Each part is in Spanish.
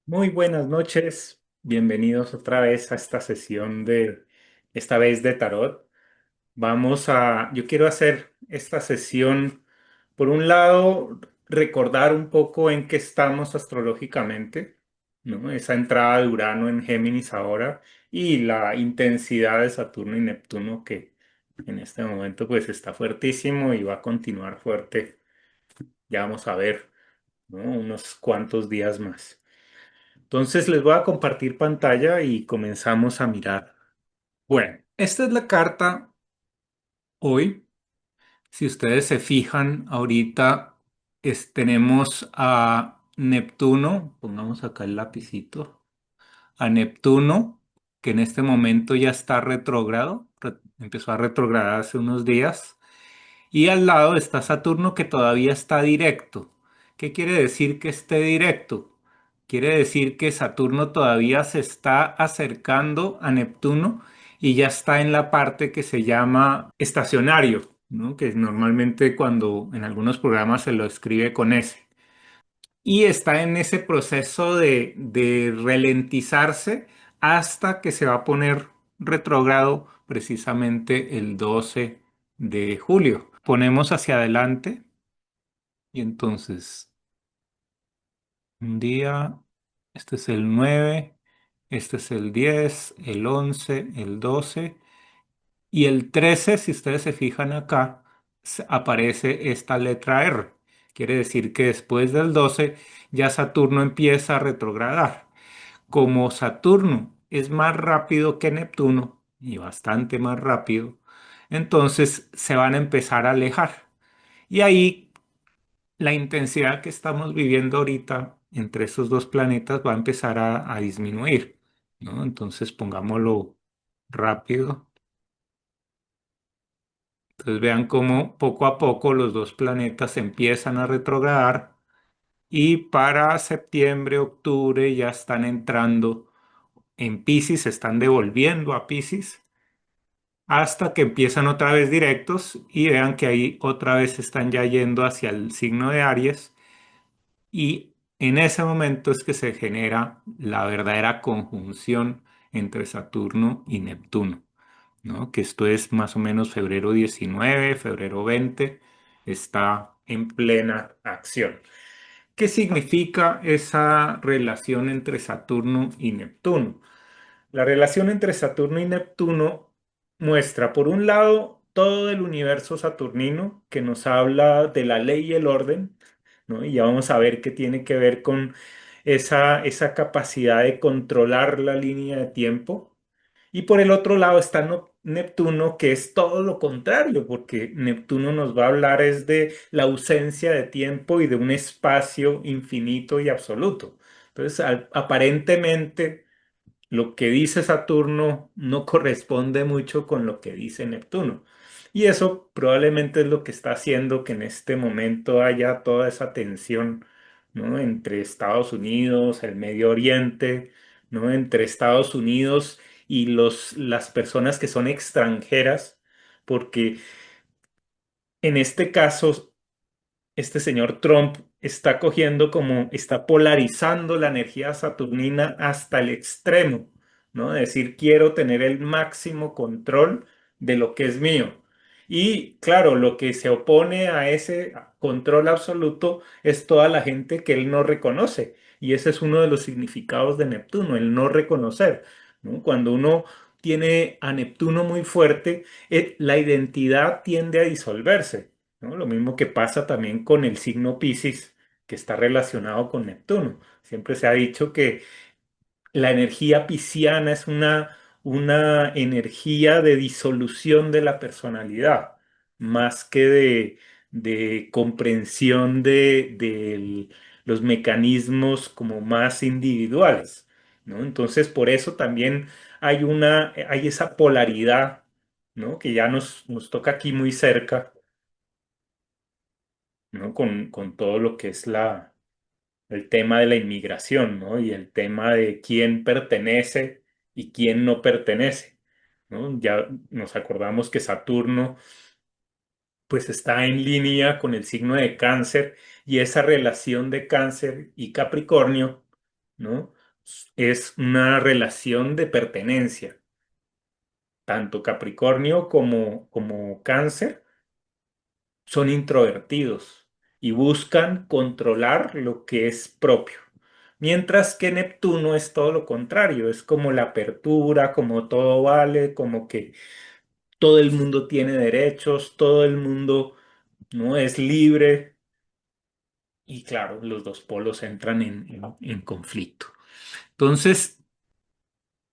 Muy buenas noches, bienvenidos otra vez a esta sesión esta vez de tarot. Yo quiero hacer esta sesión, por un lado, recordar un poco en qué estamos astrológicamente, ¿no? Esa entrada de Urano en Géminis ahora y la intensidad de Saturno y Neptuno que en este momento pues está fuertísimo y va a continuar fuerte, ya vamos a ver, ¿no? Unos cuantos días más. Entonces les voy a compartir pantalla y comenzamos a mirar. Bueno, esta es la carta hoy. Si ustedes se fijan, ahorita tenemos a Neptuno, pongamos acá el lapicito, a Neptuno, que en este momento ya está retrógrado, empezó a retrogradar hace unos días. Y al lado está Saturno que todavía está directo. ¿Qué quiere decir que esté directo? Quiere decir que Saturno todavía se está acercando a Neptuno y ya está en la parte que se llama estacionario, ¿no? Que normalmente cuando en algunos programas se lo escribe con S. Y está en ese proceso de ralentizarse hasta que se va a poner retrógrado precisamente el 12 de julio. Ponemos hacia adelante y entonces un día, este es el 9, este es el 10, el 11, el 12 y el 13, si ustedes se fijan acá, aparece esta letra R. Quiere decir que después del 12 ya Saturno empieza a retrogradar. Como Saturno es más rápido que Neptuno, y bastante más rápido, entonces se van a empezar a alejar. Y ahí la intensidad que estamos viviendo ahorita entre esos dos planetas va a empezar a disminuir, ¿no? Entonces pongámoslo rápido. Entonces vean cómo poco a poco los dos planetas empiezan a retrogradar y para septiembre, octubre ya están entrando en Piscis, se están devolviendo a Piscis hasta que empiezan otra vez directos y vean que ahí otra vez están ya yendo hacia el signo de Aries y en ese momento es que se genera la verdadera conjunción entre Saturno y Neptuno, ¿no? Que esto es más o menos febrero 19, febrero 20, está en plena acción. ¿Qué significa esa relación entre Saturno y Neptuno? La relación entre Saturno y Neptuno muestra, por un lado, todo el universo saturnino que nos habla de la ley y el orden, ¿no? Y ya vamos a ver qué tiene que ver con esa capacidad de controlar la línea de tiempo. Y por el otro lado está Neptuno, que es todo lo contrario, porque Neptuno nos va a hablar es de la ausencia de tiempo y de un espacio infinito y absoluto. Entonces, aparentemente lo que dice Saturno no corresponde mucho con lo que dice Neptuno. Y eso probablemente es lo que está haciendo que en este momento haya toda esa tensión, ¿no? Entre Estados Unidos, el Medio Oriente, ¿no? Entre Estados Unidos y las personas que son extranjeras, porque en este caso este señor Trump está polarizando la energía saturnina hasta el extremo, ¿no? De decir, quiero tener el máximo control de lo que es mío. Y claro, lo que se opone a ese control absoluto es toda la gente que él no reconoce. Y ese es uno de los significados de Neptuno, el no reconocer, ¿no? Cuando uno tiene a Neptuno muy fuerte, la identidad tiende a disolverse, ¿no? Lo mismo que pasa también con el signo Piscis, que está relacionado con Neptuno. Siempre se ha dicho que la energía pisciana es una energía de disolución de la personalidad, más que de comprensión de los mecanismos como más individuales, ¿no? Entonces, por eso también hay esa polaridad, ¿no? Que ya nos toca aquí muy cerca, ¿no? Con todo lo que es el tema de la inmigración, ¿no? Y el tema de quién pertenece y quién no pertenece, ¿no? Ya nos acordamos que Saturno pues está en línea con el signo de Cáncer y esa relación de Cáncer y Capricornio, ¿no? Es una relación de pertenencia. Tanto Capricornio como Cáncer son introvertidos y buscan controlar lo que es propio. Mientras que Neptuno es todo lo contrario, es como la apertura, como todo vale, como que todo el mundo tiene derechos, todo el mundo no es libre y claro, los dos polos entran en conflicto. Entonces,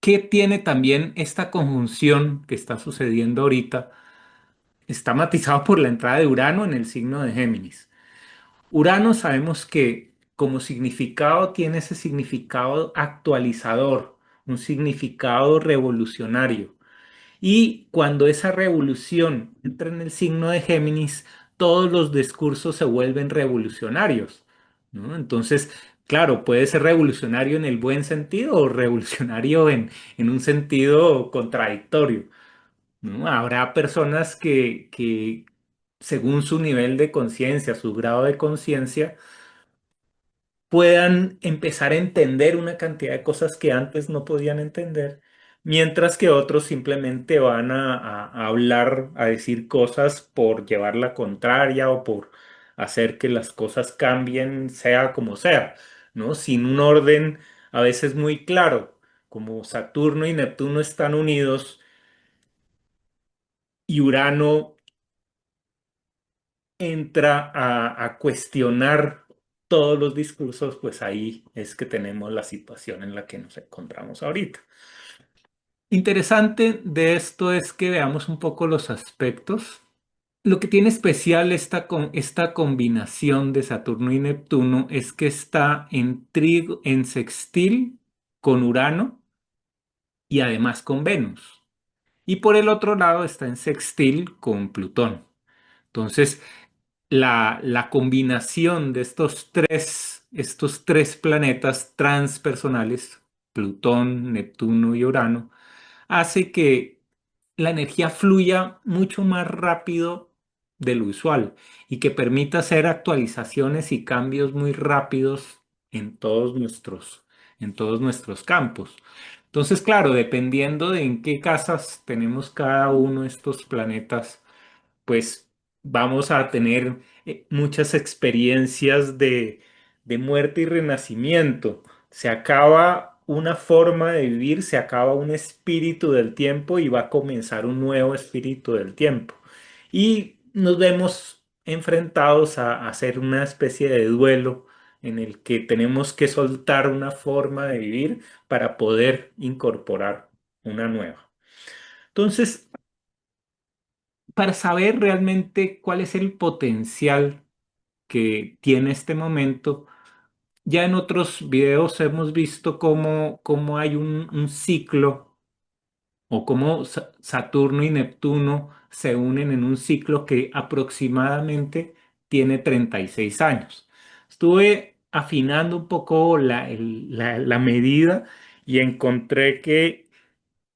¿qué tiene también esta conjunción que está sucediendo ahorita? Está matizado por la entrada de Urano en el signo de Géminis. Urano sabemos que como significado tiene ese significado actualizador, un significado revolucionario. Y cuando esa revolución entra en el signo de Géminis, todos los discursos se vuelven revolucionarios, ¿no? Entonces, claro, puede ser revolucionario en el buen sentido o revolucionario en un sentido contradictorio, ¿no? Habrá personas que según su nivel de conciencia, su grado de conciencia, puedan empezar a entender una cantidad de cosas que antes no podían entender, mientras que otros simplemente van a hablar, a decir cosas por llevar la contraria o por hacer que las cosas cambien, sea como sea, ¿no? Sin un orden a veces muy claro, como Saturno y Neptuno están unidos y Urano entra a cuestionar todos los discursos, pues ahí es que tenemos la situación en la que nos encontramos ahorita. Interesante de esto es que veamos un poco los aspectos. Lo que tiene especial esta combinación de Saturno y Neptuno es que está en sextil con Urano y además con Venus. Y por el otro lado está en sextil con Plutón. Entonces, la combinación de estos tres planetas transpersonales, Plutón, Neptuno y Urano, hace que la energía fluya mucho más rápido de lo usual y que permita hacer actualizaciones y cambios muy rápidos en en todos nuestros campos. Entonces, claro, dependiendo de en qué casas tenemos cada uno de estos planetas, pues vamos a tener muchas experiencias de muerte y renacimiento. Se acaba una forma de vivir, se acaba un espíritu del tiempo y va a comenzar un nuevo espíritu del tiempo. Y nos vemos enfrentados a hacer una especie de duelo en el que tenemos que soltar una forma de vivir para poder incorporar una nueva. Entonces, para saber realmente cuál es el potencial que tiene este momento, ya en otros videos hemos visto cómo hay un ciclo o cómo Saturno y Neptuno se unen en un ciclo que aproximadamente tiene 36 años. Estuve afinando un poco la medida y encontré que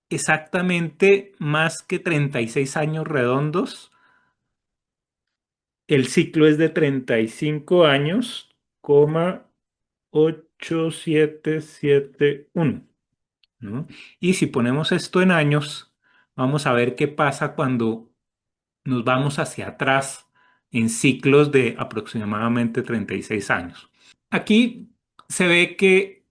exactamente más que 36 años redondos. El ciclo es de 35 años, coma 8771, ¿no? Y si ponemos esto en años, vamos a ver qué pasa cuando nos vamos hacia atrás en ciclos de aproximadamente 36 años. Aquí se ve que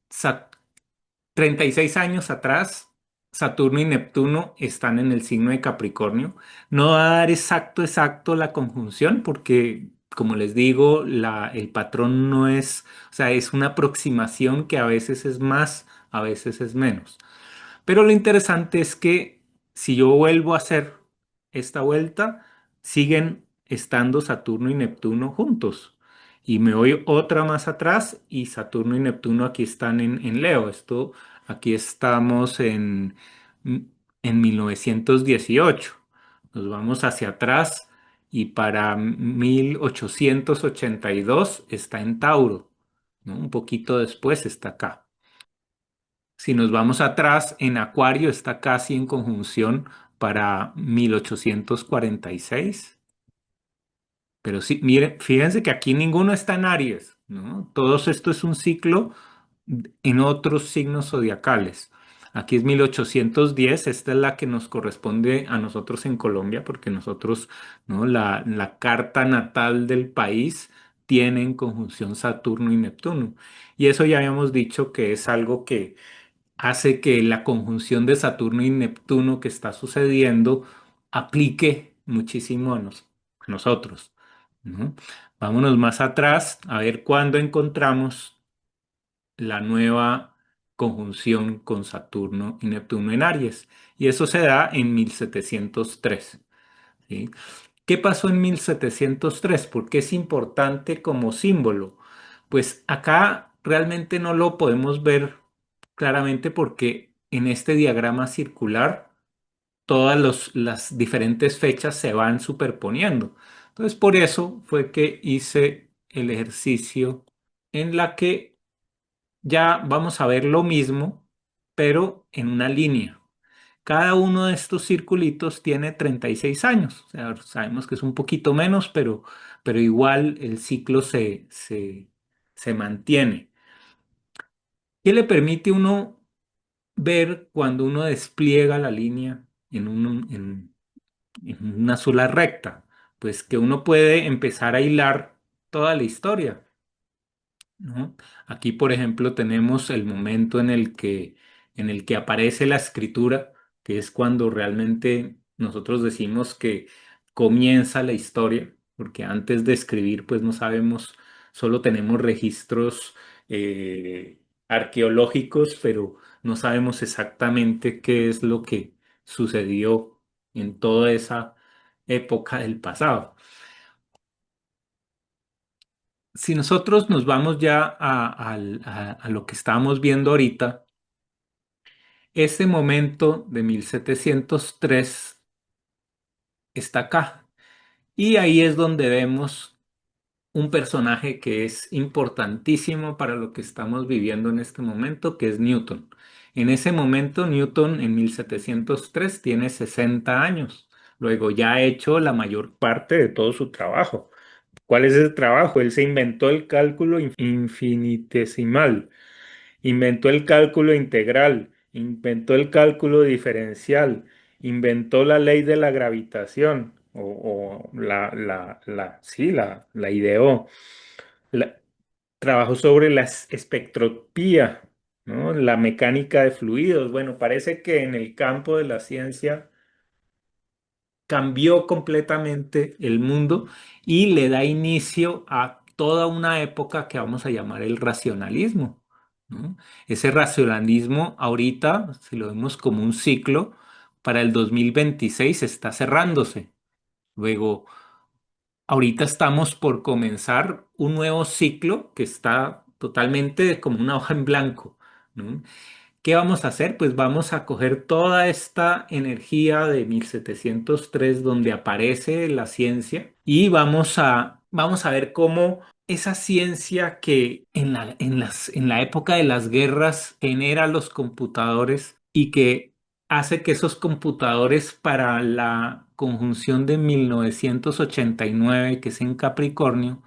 36 años atrás, Saturno y Neptuno están en el signo de Capricornio. No va a dar exacto la conjunción porque, como les digo, el patrón no es, o sea, es una aproximación que a veces es más, a veces es menos. Pero lo interesante es que si yo vuelvo a hacer esta vuelta, siguen estando Saturno y Neptuno juntos. Y me voy otra más atrás y Saturno y Neptuno aquí están en Leo. Aquí estamos en 1918. Nos vamos hacia atrás y para 1882 está en Tauro, ¿no? Un poquito después está acá. Si nos vamos atrás, en Acuario está casi en conjunción para 1846. Pero sí, miren, fíjense que aquí ninguno está en Aries, ¿no? Todo esto es un ciclo en otros signos zodiacales. Aquí es 1810, esta es la que nos corresponde a nosotros en Colombia, porque nosotros, ¿no? La carta natal del país tiene en conjunción Saturno y Neptuno. Y eso ya habíamos dicho que es algo que hace que la conjunción de Saturno y Neptuno que está sucediendo aplique muchísimo a nosotros, ¿no? Vámonos más atrás a ver cuándo encontramos la nueva conjunción con Saturno y Neptuno en Aries. Y eso se da en 1703. ¿Sí? ¿Qué pasó en 1703? ¿Por qué es importante como símbolo? Pues acá realmente no lo podemos ver claramente porque en este diagrama circular las diferentes fechas se van superponiendo. Entonces, por eso fue que hice el ejercicio en la que ya vamos a ver lo mismo, pero en una línea. Cada uno de estos circulitos tiene 36 años. O sea, sabemos que es un poquito menos, pero igual el ciclo se mantiene. ¿Qué le permite a uno ver cuando uno despliega la línea en una sola recta? Pues que uno puede empezar a hilar toda la historia. ¿No? Aquí, por ejemplo, tenemos el momento en el que aparece la escritura, que es cuando realmente nosotros decimos que comienza la historia, porque antes de escribir, pues no sabemos, solo tenemos registros arqueológicos, pero no sabemos exactamente qué es lo que sucedió en toda esa época del pasado. Si nosotros nos vamos ya a lo que estamos viendo ahorita, ese momento de 1703 está acá. Y ahí es donde vemos un personaje que es importantísimo para lo que estamos viviendo en este momento, que es Newton. En ese momento, Newton en 1703 tiene 60 años. Luego ya ha hecho la mayor parte de todo su trabajo. ¿Cuál es ese trabajo? Él se inventó el cálculo infinitesimal. Inventó el cálculo integral, inventó el cálculo diferencial, inventó la ley de la gravitación, sí, la ideó. La- Trabajó sobre la espectropía, ¿no? La mecánica de fluidos. Bueno, parece que en el campo de la ciencia cambió completamente el mundo y le da inicio a toda una época que vamos a llamar el racionalismo, ¿no? Ese racionalismo ahorita, si lo vemos como un ciclo, para el 2026 está cerrándose. Luego, ahorita estamos por comenzar un nuevo ciclo que está totalmente como una hoja en blanco, ¿no? ¿Qué vamos a hacer? Pues vamos a coger toda esta energía de 1703 donde aparece la ciencia y vamos a ver cómo esa ciencia que en la época de las guerras genera los computadores y que hace que esos computadores para la conjunción de 1989, que es en Capricornio,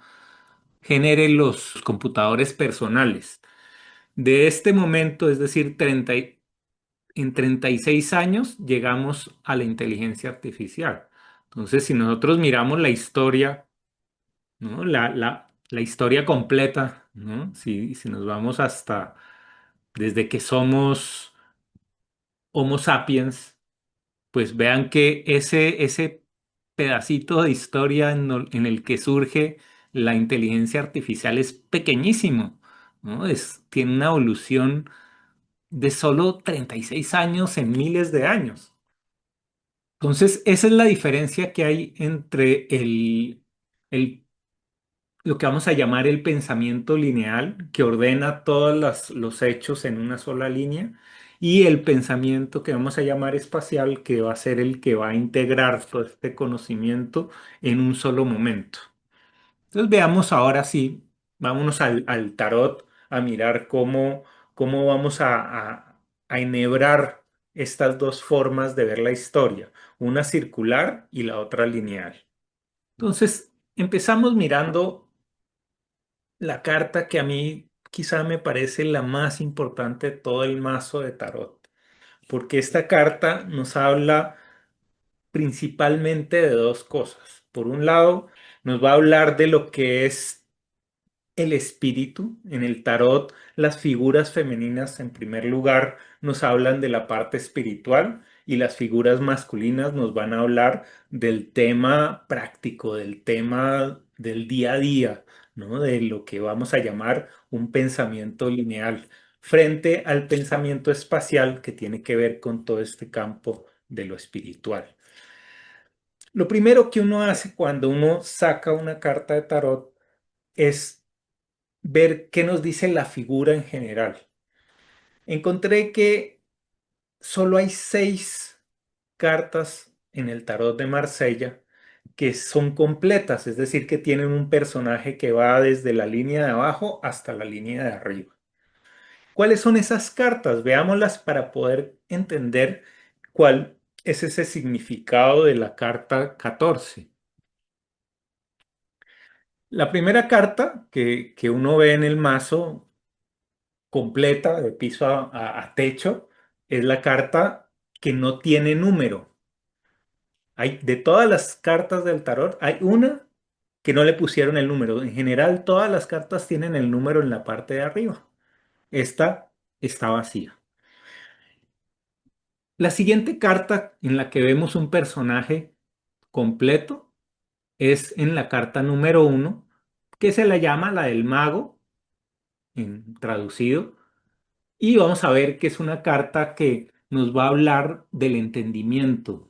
genere los computadores personales. De este momento, es decir, en 36 años llegamos a la inteligencia artificial. Entonces, si nosotros miramos la historia, ¿no? La historia completa, ¿no? Si nos vamos hasta desde que somos Homo sapiens, pues vean que ese pedacito de historia en el que surge la inteligencia artificial es pequeñísimo, ¿no? Tiene una evolución de solo 36 años en miles de años. Entonces, esa es la diferencia que hay entre el- lo que vamos a llamar el pensamiento lineal, que ordena todos los hechos en una sola línea, y el pensamiento que vamos a llamar espacial, que va a ser el que va a integrar todo este conocimiento en un solo momento. Entonces veamos ahora sí, vámonos al tarot a mirar cómo vamos a enhebrar estas dos formas de ver la historia, una circular y la otra lineal. Entonces empezamos mirando la carta que a mí quizá me parece la más importante de todo el mazo de tarot, porque esta carta nos habla principalmente de dos cosas. Por un lado, nos va a hablar de lo que es el espíritu. En el tarot, las figuras femeninas, en primer lugar, nos hablan de la parte espiritual y las figuras masculinas nos van a hablar del tema práctico, del tema del día a día, ¿no? De lo que vamos a llamar un pensamiento lineal frente al pensamiento espacial que tiene que ver con todo este campo de lo espiritual. Lo primero que uno hace cuando uno saca una carta de tarot es ver qué nos dice la figura en general. Encontré que solo hay 6 cartas en el tarot de Marsella que son completas, es decir, que tienen un personaje que va desde la línea de abajo hasta la línea de arriba. ¿Cuáles son esas cartas? Veámoslas para poder entender cuál es ese significado de la carta 14. La primera carta que uno ve en el mazo completa, de piso a techo, es la carta que no tiene número. De todas las cartas del tarot, hay una que no le pusieron el número. En general, todas las cartas tienen el número en la parte de arriba. Esta está vacía. La siguiente carta en la que vemos un personaje completo es en la carta número 1, que se la llama la del mago, en traducido. Y vamos a ver que es una carta que nos va a hablar del entendimiento.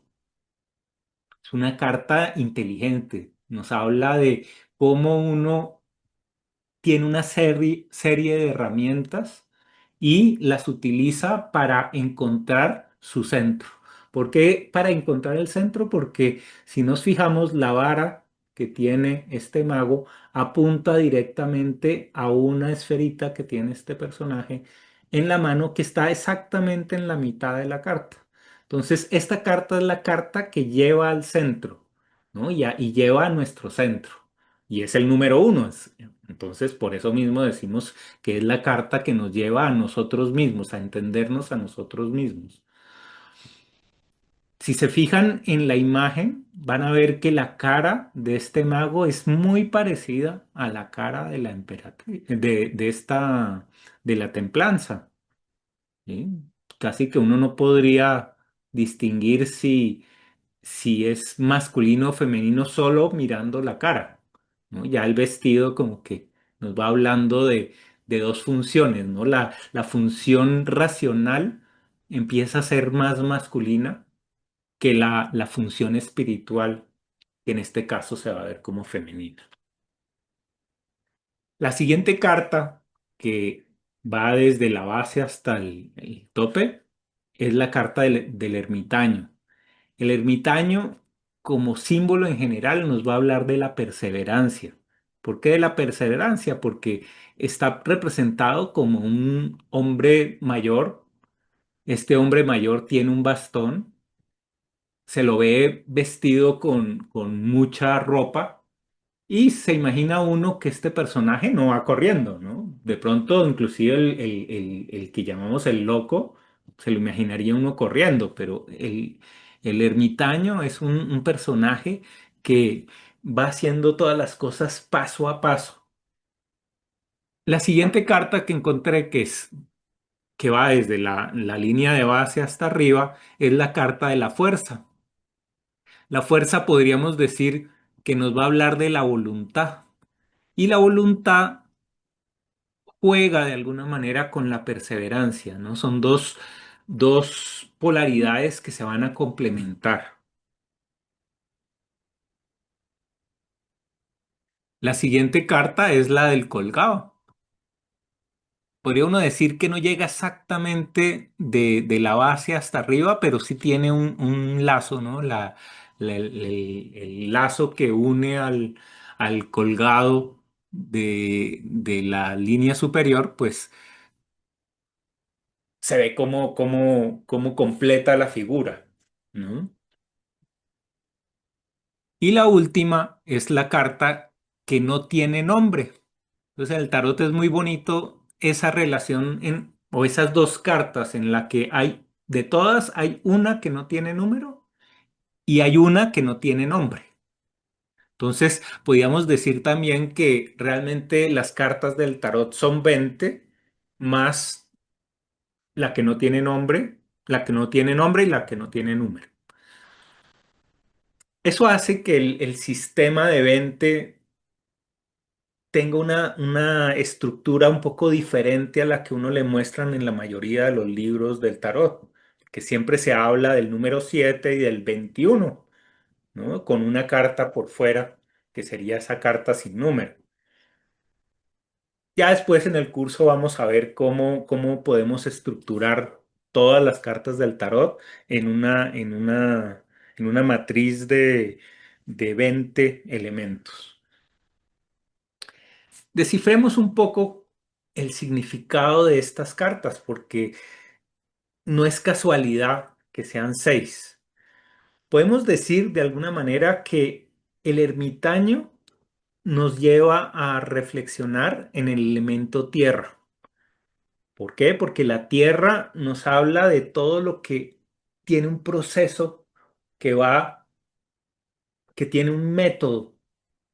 Es una carta inteligente. Nos habla de cómo uno tiene una serie de herramientas y las utiliza para encontrar su centro. ¿Por qué para encontrar el centro? Porque si nos fijamos, la vara que tiene este mago apunta directamente a una esferita que tiene este personaje en la mano que está exactamente en la mitad de la carta. Entonces, esta carta es la carta que lleva al centro, ¿no? Y lleva a nuestro centro. Y es el número 1. Entonces, por eso mismo decimos que es la carta que nos lleva a nosotros mismos, a entendernos a nosotros mismos. Si se fijan en la imagen, van a ver que la cara de este mago es muy parecida a la cara de la emperatriz, de la templanza. ¿Sí? Casi que uno no podría distinguir si es masculino o femenino solo mirando la cara, ¿no? Ya el vestido como que nos va hablando de dos funciones, ¿no? La función racional empieza a ser más masculina que la función espiritual, que en este caso se va a ver como femenina. La siguiente carta, que va desde la base hasta el tope, es la carta del ermitaño. El ermitaño, como símbolo en general, nos va a hablar de la perseverancia. ¿Por qué de la perseverancia? Porque está representado como un hombre mayor. Este hombre mayor tiene un bastón, se lo ve vestido con mucha ropa y se imagina uno que este personaje no va corriendo, ¿no? De pronto, inclusive el que llamamos el loco, se lo imaginaría uno corriendo, pero el ermitaño es un personaje que va haciendo todas las cosas paso a paso. La siguiente carta que encontré, que va desde la línea de base hasta arriba, es la carta de la fuerza. La fuerza podríamos decir que nos va a hablar de la voluntad. Y la voluntad juega de alguna manera con la perseverancia, ¿no? Son dos polaridades que se van a complementar. La siguiente carta es la del colgado. Podría uno decir que no llega exactamente de la base hasta arriba, pero sí tiene un lazo, ¿no? El lazo que une al colgado de la línea superior, pues se ve cómo completa la figura, ¿no? Y la última es la carta que no tiene nombre. Entonces el tarot es muy bonito esa relación o esas dos cartas en la que hay, de todas, hay una que no tiene número y hay una que no tiene nombre. Entonces, podríamos decir también que realmente las cartas del tarot son 20 más la que no tiene nombre, la que no tiene nombre y la que no tiene número. Eso hace que el sistema de 20 tenga una estructura un poco diferente a la que uno le muestran en la mayoría de los libros del tarot, que siempre se habla del número 7 y del 21, ¿no? Con una carta por fuera, que sería esa carta sin número. Ya después en el curso vamos a ver cómo podemos estructurar todas las cartas del tarot en una matriz de 20 elementos. Descifremos un poco el significado de estas cartas, porque no es casualidad que sean seis. Podemos decir de alguna manera que el ermitaño nos lleva a reflexionar en el elemento tierra. ¿Por qué? Porque la tierra nos habla de todo lo que tiene un proceso que va, que tiene un método,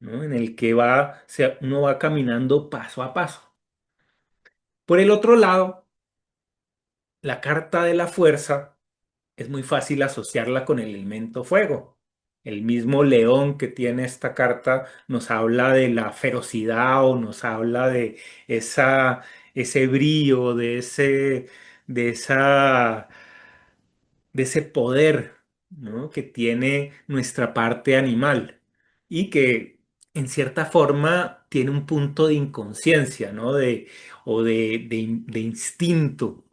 ¿no? En el que uno va caminando paso a paso. Por el otro lado, la carta de la fuerza es muy fácil asociarla con el elemento fuego. El mismo león que tiene esta carta nos habla de la ferocidad o nos habla de ese brillo, de esa, de ese poder, ¿no? Que tiene nuestra parte animal y que en cierta forma tiene un punto de inconsciencia, ¿no? De instinto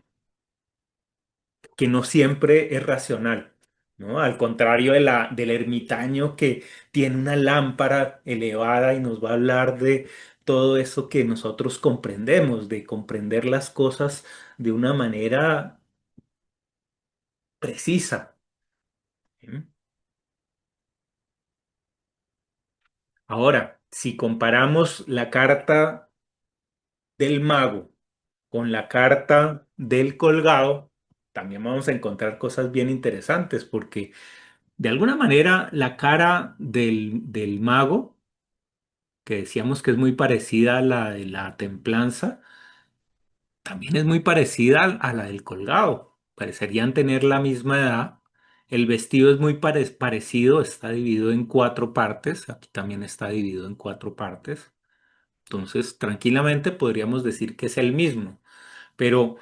que no siempre es racional, ¿no? Al contrario del ermitaño que tiene una lámpara elevada y nos va a hablar de todo eso que nosotros comprendemos, de comprender las cosas de una manera precisa. ¿Sí? Ahora, si comparamos la carta del mago con la carta del colgado, también vamos a encontrar cosas bien interesantes porque de alguna manera la cara del mago, que decíamos que es muy parecida a la de la templanza, también es muy parecida a la del colgado. Parecerían tener la misma edad. El vestido es muy parecido, está dividido en cuatro partes. Aquí también está dividido en cuatro partes. Entonces, tranquilamente podríamos decir que es el mismo, pero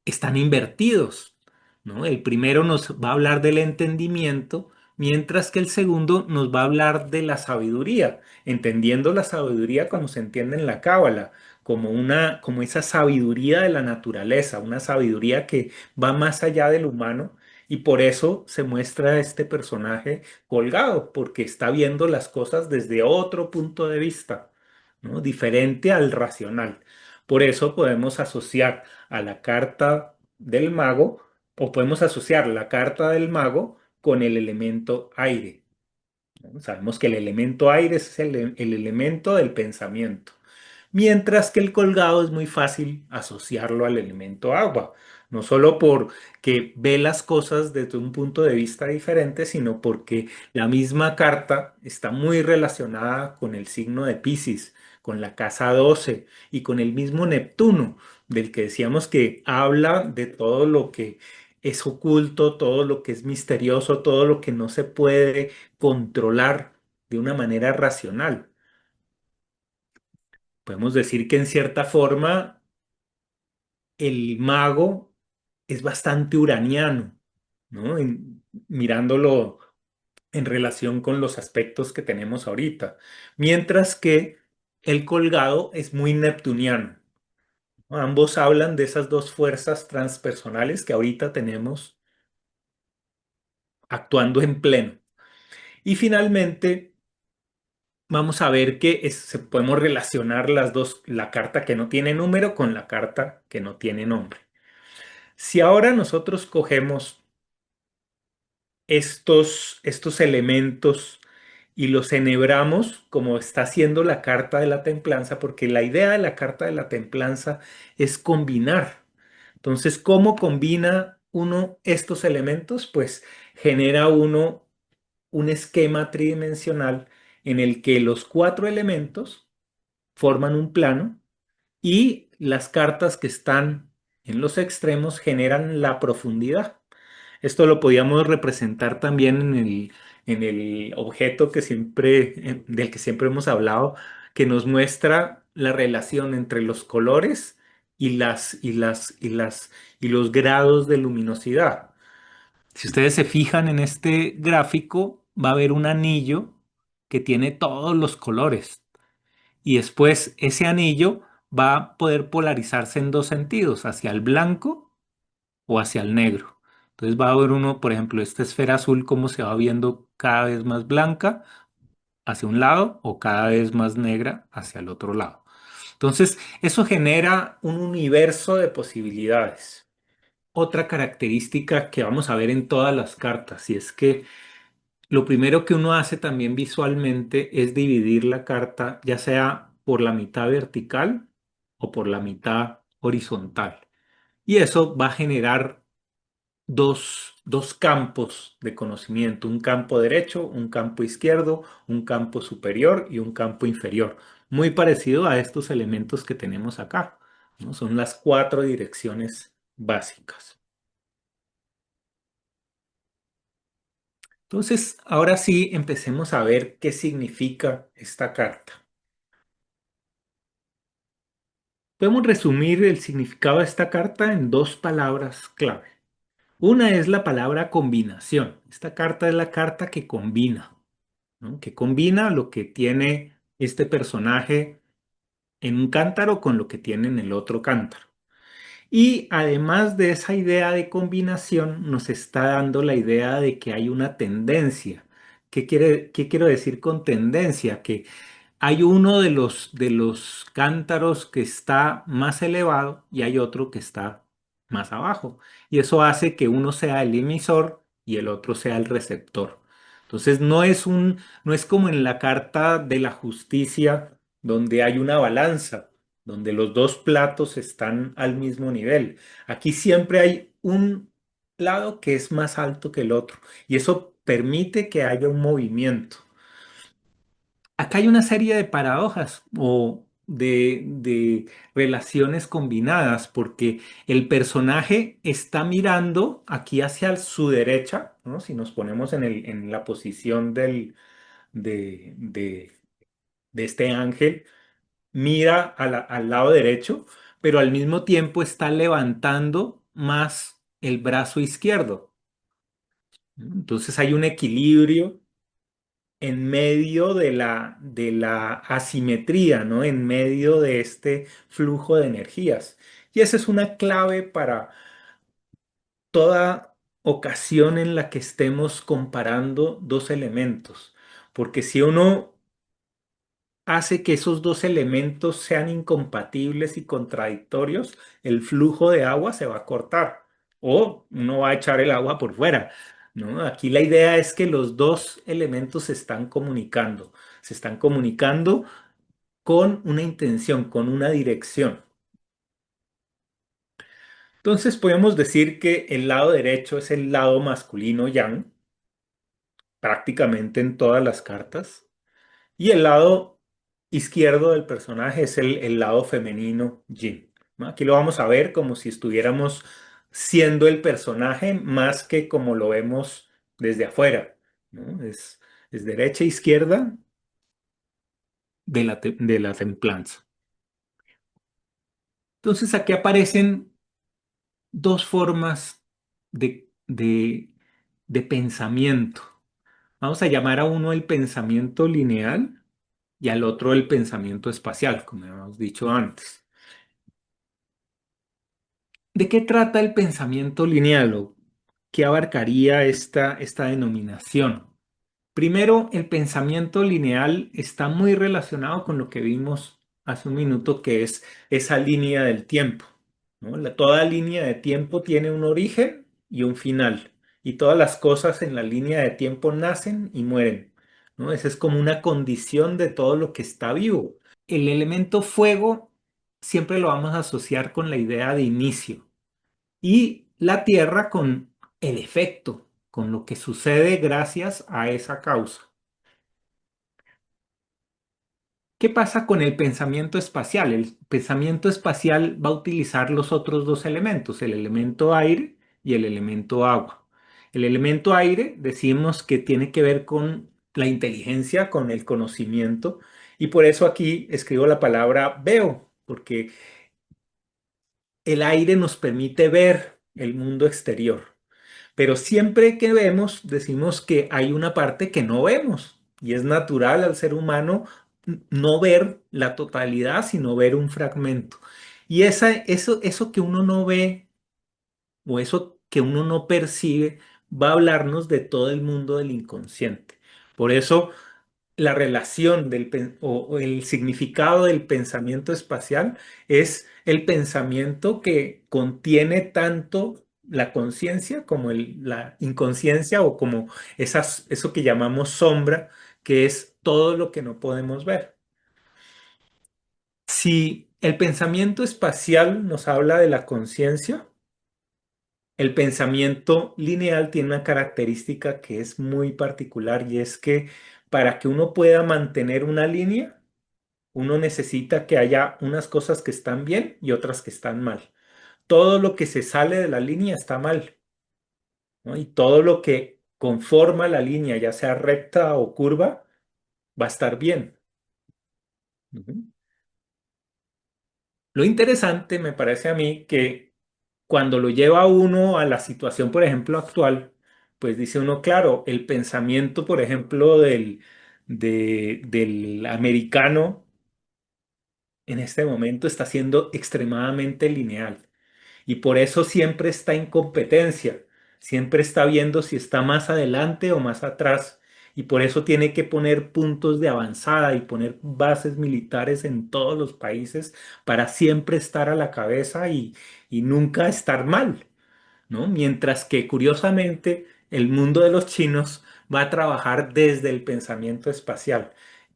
están invertidos, ¿no? El primero nos va a hablar del entendimiento, mientras que el segundo nos va a hablar de la sabiduría, entendiendo la sabiduría como se entiende en la Cábala, como esa sabiduría de la naturaleza, una sabiduría que va más allá del humano. Y por eso se muestra este personaje colgado, porque está viendo las cosas desde otro punto de vista, ¿no? Diferente al racional. Por eso podemos asociar a la carta del mago o podemos asociar la carta del mago con el elemento aire, ¿no? Sabemos que el elemento aire es el elemento del pensamiento, mientras que el colgado es muy fácil asociarlo al elemento agua, no solo porque ve las cosas desde un punto de vista diferente, sino porque la misma carta está muy relacionada con el signo de Piscis, con la casa 12 y con el mismo Neptuno, del que decíamos que habla de todo lo que es oculto, todo lo que es misterioso, todo lo que no se puede controlar de una manera racional. Podemos decir que en cierta forma el mago es bastante uraniano, ¿no? Mirándolo en relación con los aspectos que tenemos ahorita, mientras que el colgado es muy neptuniano, ¿no? Ambos hablan de esas dos fuerzas transpersonales que ahorita tenemos actuando en pleno. Y finalmente vamos a ver que podemos relacionar las dos, la carta que no tiene número con la carta que no tiene nombre. Si ahora nosotros cogemos estos elementos y los enhebramos como está haciendo la carta de la templanza, porque la idea de la carta de la templanza es combinar. Entonces, ¿cómo combina uno estos elementos? Pues genera uno un esquema tridimensional en el que los cuatro elementos forman un plano y las cartas que están en los extremos generan la profundidad. Esto lo podíamos representar también en el objeto que siempre, del que siempre hemos hablado, que nos muestra la relación entre los colores y los grados de luminosidad. Si ustedes se fijan en este gráfico, va a haber un anillo que tiene todos los colores. Y después ese anillo va a poder polarizarse en dos sentidos, hacia el blanco o hacia el negro. Entonces va a haber uno, por ejemplo, esta esfera azul, cómo se va viendo cada vez más blanca hacia un lado o cada vez más negra hacia el otro lado. Entonces, eso genera un universo de posibilidades. Otra característica que vamos a ver en todas las cartas, y es que lo primero que uno hace también visualmente es dividir la carta, ya sea por la mitad vertical o por la mitad horizontal. Y eso va a generar dos campos de conocimiento, un campo derecho, un campo izquierdo, un campo superior y un campo inferior, muy parecido a estos elementos que tenemos acá, ¿no? Son las cuatro direcciones básicas. Entonces, ahora sí, empecemos a ver qué significa esta carta. Podemos resumir el significado de esta carta en dos palabras clave. Una es la palabra combinación. Esta carta es la carta que combina, ¿no? Que combina lo que tiene este personaje en un cántaro con lo que tiene en el otro cántaro. Y además de esa idea de combinación, nos está dando la idea de que hay una tendencia. ¿Qué quiero decir con tendencia? Que hay uno de los cántaros que está más elevado y hay otro que está más abajo. Y eso hace que uno sea el emisor y el otro sea el receptor. Entonces no es como en la carta de la justicia donde hay una balanza, donde los dos platos están al mismo nivel. Aquí siempre hay un lado que es más alto que el otro y eso permite que haya un movimiento. Acá hay una serie de paradojas o de relaciones combinadas, porque el personaje está mirando aquí hacia su derecha, ¿no? Si nos ponemos en la posición de, de- de este ángel, mira al lado derecho, pero al mismo tiempo está levantando más el brazo izquierdo, ¿no? Entonces hay un equilibrio en medio de la asimetría, ¿no? En medio de este flujo de energías. Y esa es una clave para toda ocasión en la que estemos comparando dos elementos. Porque si uno hace que esos dos elementos sean incompatibles y contradictorios, el flujo de agua se va a cortar o uno va a echar el agua por fuera, ¿no? Aquí la idea es que los dos elementos se están comunicando con una intención, con una dirección. Entonces podemos decir que el lado derecho es el lado masculino yang, prácticamente en todas las cartas. Y el lado izquierdo del personaje es el lado femenino Yin, ¿no? Aquí lo vamos a ver como si estuviéramos siendo el personaje más que como lo vemos desde afuera, ¿no? Es derecha e izquierda de la templanza. Entonces aquí aparecen dos formas de pensamiento. Vamos a llamar a uno el pensamiento lineal y al otro el pensamiento espacial, como hemos dicho antes. ¿De qué trata el pensamiento lineal o qué abarcaría esta denominación? Primero, el pensamiento lineal está muy relacionado con lo que vimos hace un minuto, que es esa línea del tiempo, ¿no? Toda línea de tiempo tiene un origen y un final, y todas las cosas en la línea de tiempo nacen y mueren. ¿no? Esa es como una condición de todo lo que está vivo. El elemento fuego siempre lo vamos a asociar con la idea de inicio y la tierra con el efecto, con lo que sucede gracias a esa causa. ¿Qué pasa con el pensamiento espacial? El pensamiento espacial va a utilizar los otros dos elementos, el elemento aire y el elemento agua. El elemento aire decimos que tiene que ver con la inteligencia, con el conocimiento, y por eso aquí escribo la palabra veo, porque el aire nos permite ver el mundo exterior. Pero siempre que vemos, decimos que hay una parte que no vemos. Y es natural al ser humano no ver la totalidad, sino ver un fragmento. Y eso que uno no ve o eso que uno no percibe va a hablarnos de todo el mundo del inconsciente. Por eso la relación o el significado del pensamiento espacial es el pensamiento que contiene tanto la conciencia como la inconsciencia o como eso que llamamos sombra, que es todo lo que no podemos ver. Si el pensamiento espacial nos habla de la conciencia, el pensamiento lineal tiene una característica que es muy particular y es que para que uno pueda mantener una línea, uno necesita que haya unas cosas que están bien y otras que están mal. Todo lo que se sale de la línea está mal, ¿no? Y todo lo que conforma la línea, ya sea recta o curva, va a estar bien. Ujú. Lo interesante me parece a mí que cuando lo lleva uno a la situación, por ejemplo, actual, pues dice uno, claro, el pensamiento, por ejemplo, del americano en este momento está siendo extremadamente lineal. Y por eso siempre está en competencia, siempre está viendo si está más adelante o más atrás. Y por eso tiene que poner puntos de avanzada y poner bases militares en todos los países para siempre estar a la cabeza y nunca estar mal, ¿no? Mientras que curiosamente el mundo de los chinos va a trabajar desde el pensamiento espacial,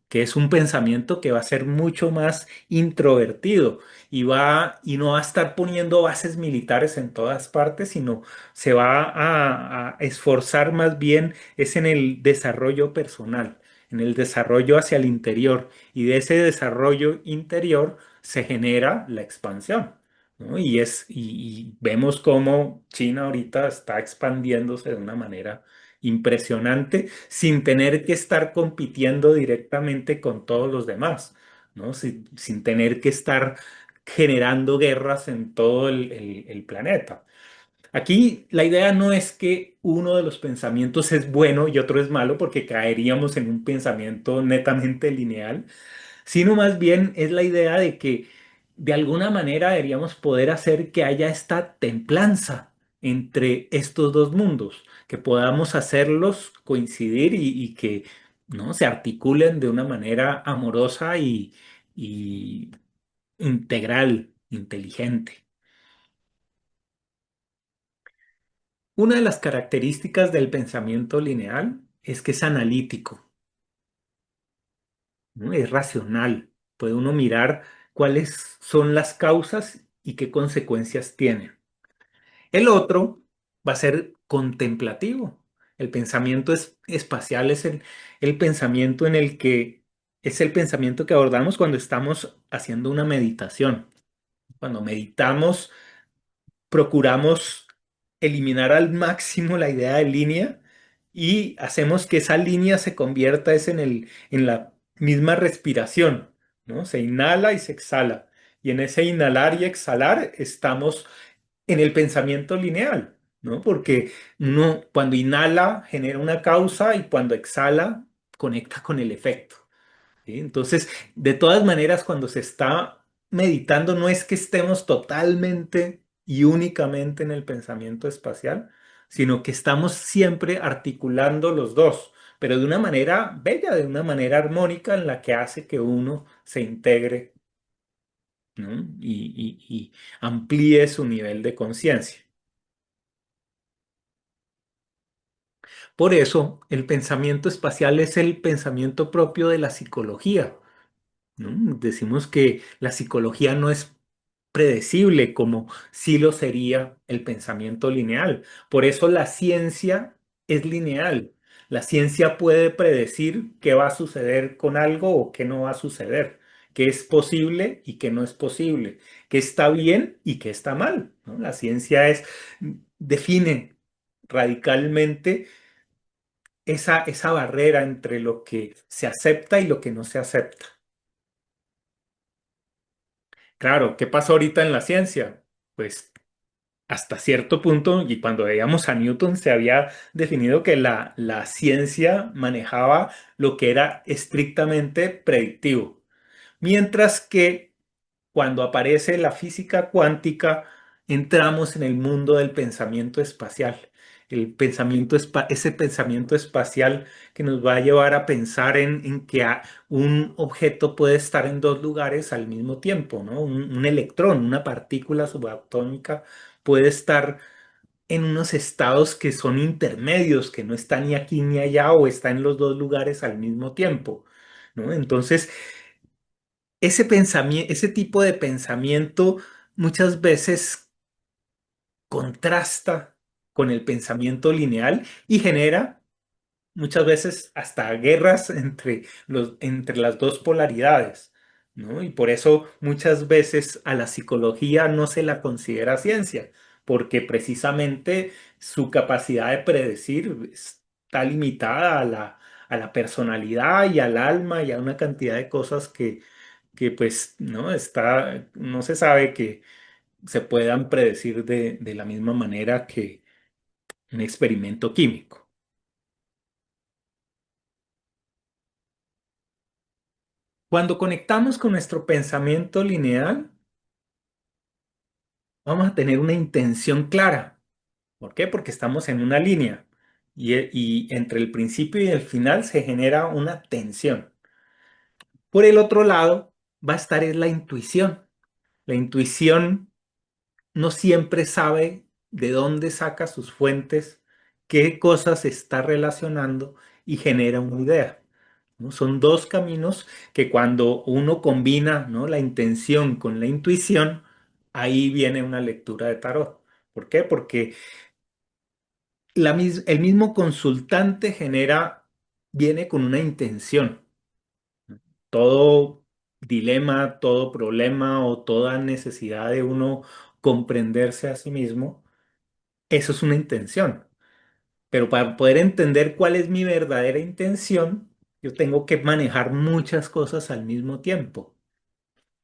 que es un pensamiento que va a ser mucho más introvertido y no va a estar poniendo bases militares en todas partes, sino se va a esforzar más bien es en el desarrollo personal, en el desarrollo hacia el interior y de ese desarrollo interior se genera la expansión. ¿No? Y vemos cómo China ahorita está expandiéndose de una manera impresionante sin tener que estar compitiendo directamente con todos los demás, ¿no? Sin tener que estar generando guerras en todo el planeta. Aquí la idea no es que uno de los pensamientos es bueno y otro es malo, porque caeríamos en un pensamiento netamente lineal, sino más bien es la idea de que de alguna manera deberíamos poder hacer que haya esta templanza entre estos dos mundos, que podamos hacerlos coincidir y que ¿no? se articulen de una manera amorosa y integral, inteligente. Una de las características del pensamiento lineal es que es analítico, ¿no? Es racional. Puede uno mirar cuáles son las causas y qué consecuencias tienen. El otro va a ser contemplativo. El pensamiento espacial es el pensamiento en el que es el pensamiento que abordamos cuando estamos haciendo una meditación. Cuando meditamos, procuramos eliminar al máximo la idea de línea y hacemos que esa línea se convierta en la misma respiración, ¿no? Se inhala y se exhala. Y en ese inhalar y exhalar estamos en el pensamiento lineal, ¿no? Porque uno cuando inhala genera una causa y cuando exhala conecta con el efecto. ¿Sí? Entonces, de todas maneras, cuando se está meditando, no es que estemos totalmente y únicamente en el pensamiento espacial, sino que estamos siempre articulando los dos, pero de una manera bella, de una manera armónica en la que hace que uno se integre, ¿no? Y amplíe su nivel de conciencia. Por eso, el pensamiento espacial es el pensamiento propio de la psicología, ¿no? Decimos que la psicología no es predecible como sí lo sería el pensamiento lineal. Por eso la ciencia es lineal. La ciencia puede predecir qué va a suceder con algo o qué no va a suceder, qué es posible y qué no es posible, qué está bien y qué está mal, ¿no? La ciencia define radicalmente esa barrera entre lo que se acepta y lo que no se acepta. Claro, ¿qué pasó ahorita en la ciencia? Pues hasta cierto punto, y cuando veíamos a Newton, se había definido que la ciencia manejaba lo que era estrictamente predictivo, mientras que cuando aparece la física cuántica, entramos en el mundo del pensamiento espacial. Ese pensamiento espacial que nos va a llevar a pensar en que un objeto puede estar en dos lugares al mismo tiempo, ¿no? Un electrón, una partícula subatómica puede estar en unos estados que son intermedios, que no está ni aquí ni allá o está en los dos lugares al mismo tiempo, ¿no? Entonces, ese pensamiento, ese tipo de pensamiento muchas veces contrasta con el pensamiento lineal y genera muchas veces hasta guerras entre las dos polaridades, ¿no? Y por eso muchas veces a la psicología no se la considera ciencia, porque precisamente su capacidad de predecir está limitada a la personalidad y al alma y a una cantidad de cosas que pues no se sabe que se puedan predecir de la misma manera que un experimento químico. Cuando conectamos con nuestro pensamiento lineal, vamos a tener una intención clara. ¿Por qué? Porque estamos en una línea y entre el principio y el final se genera una tensión. Por el otro lado, va a estar es la intuición. La intuición no siempre sabe de dónde saca sus fuentes, qué cosas está relacionando y genera una idea, ¿no? Son dos caminos que cuando uno combina, ¿no?, la intención con la intuición, ahí viene una lectura de tarot. ¿Por qué? Porque el mismo consultante viene con una intención. Todo dilema, todo problema o toda necesidad de uno comprenderse a sí mismo, eso es una intención. Pero para poder entender cuál es mi verdadera intención, yo tengo que manejar muchas cosas al mismo tiempo.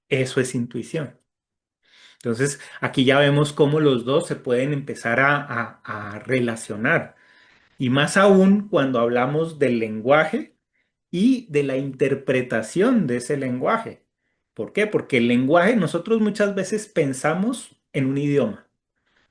Eso es intuición. Entonces, aquí ya vemos cómo los dos se pueden empezar a relacionar. Y más aún cuando hablamos del lenguaje y de la interpretación de ese lenguaje. ¿Por qué? Porque el lenguaje, nosotros muchas veces pensamos en un idioma.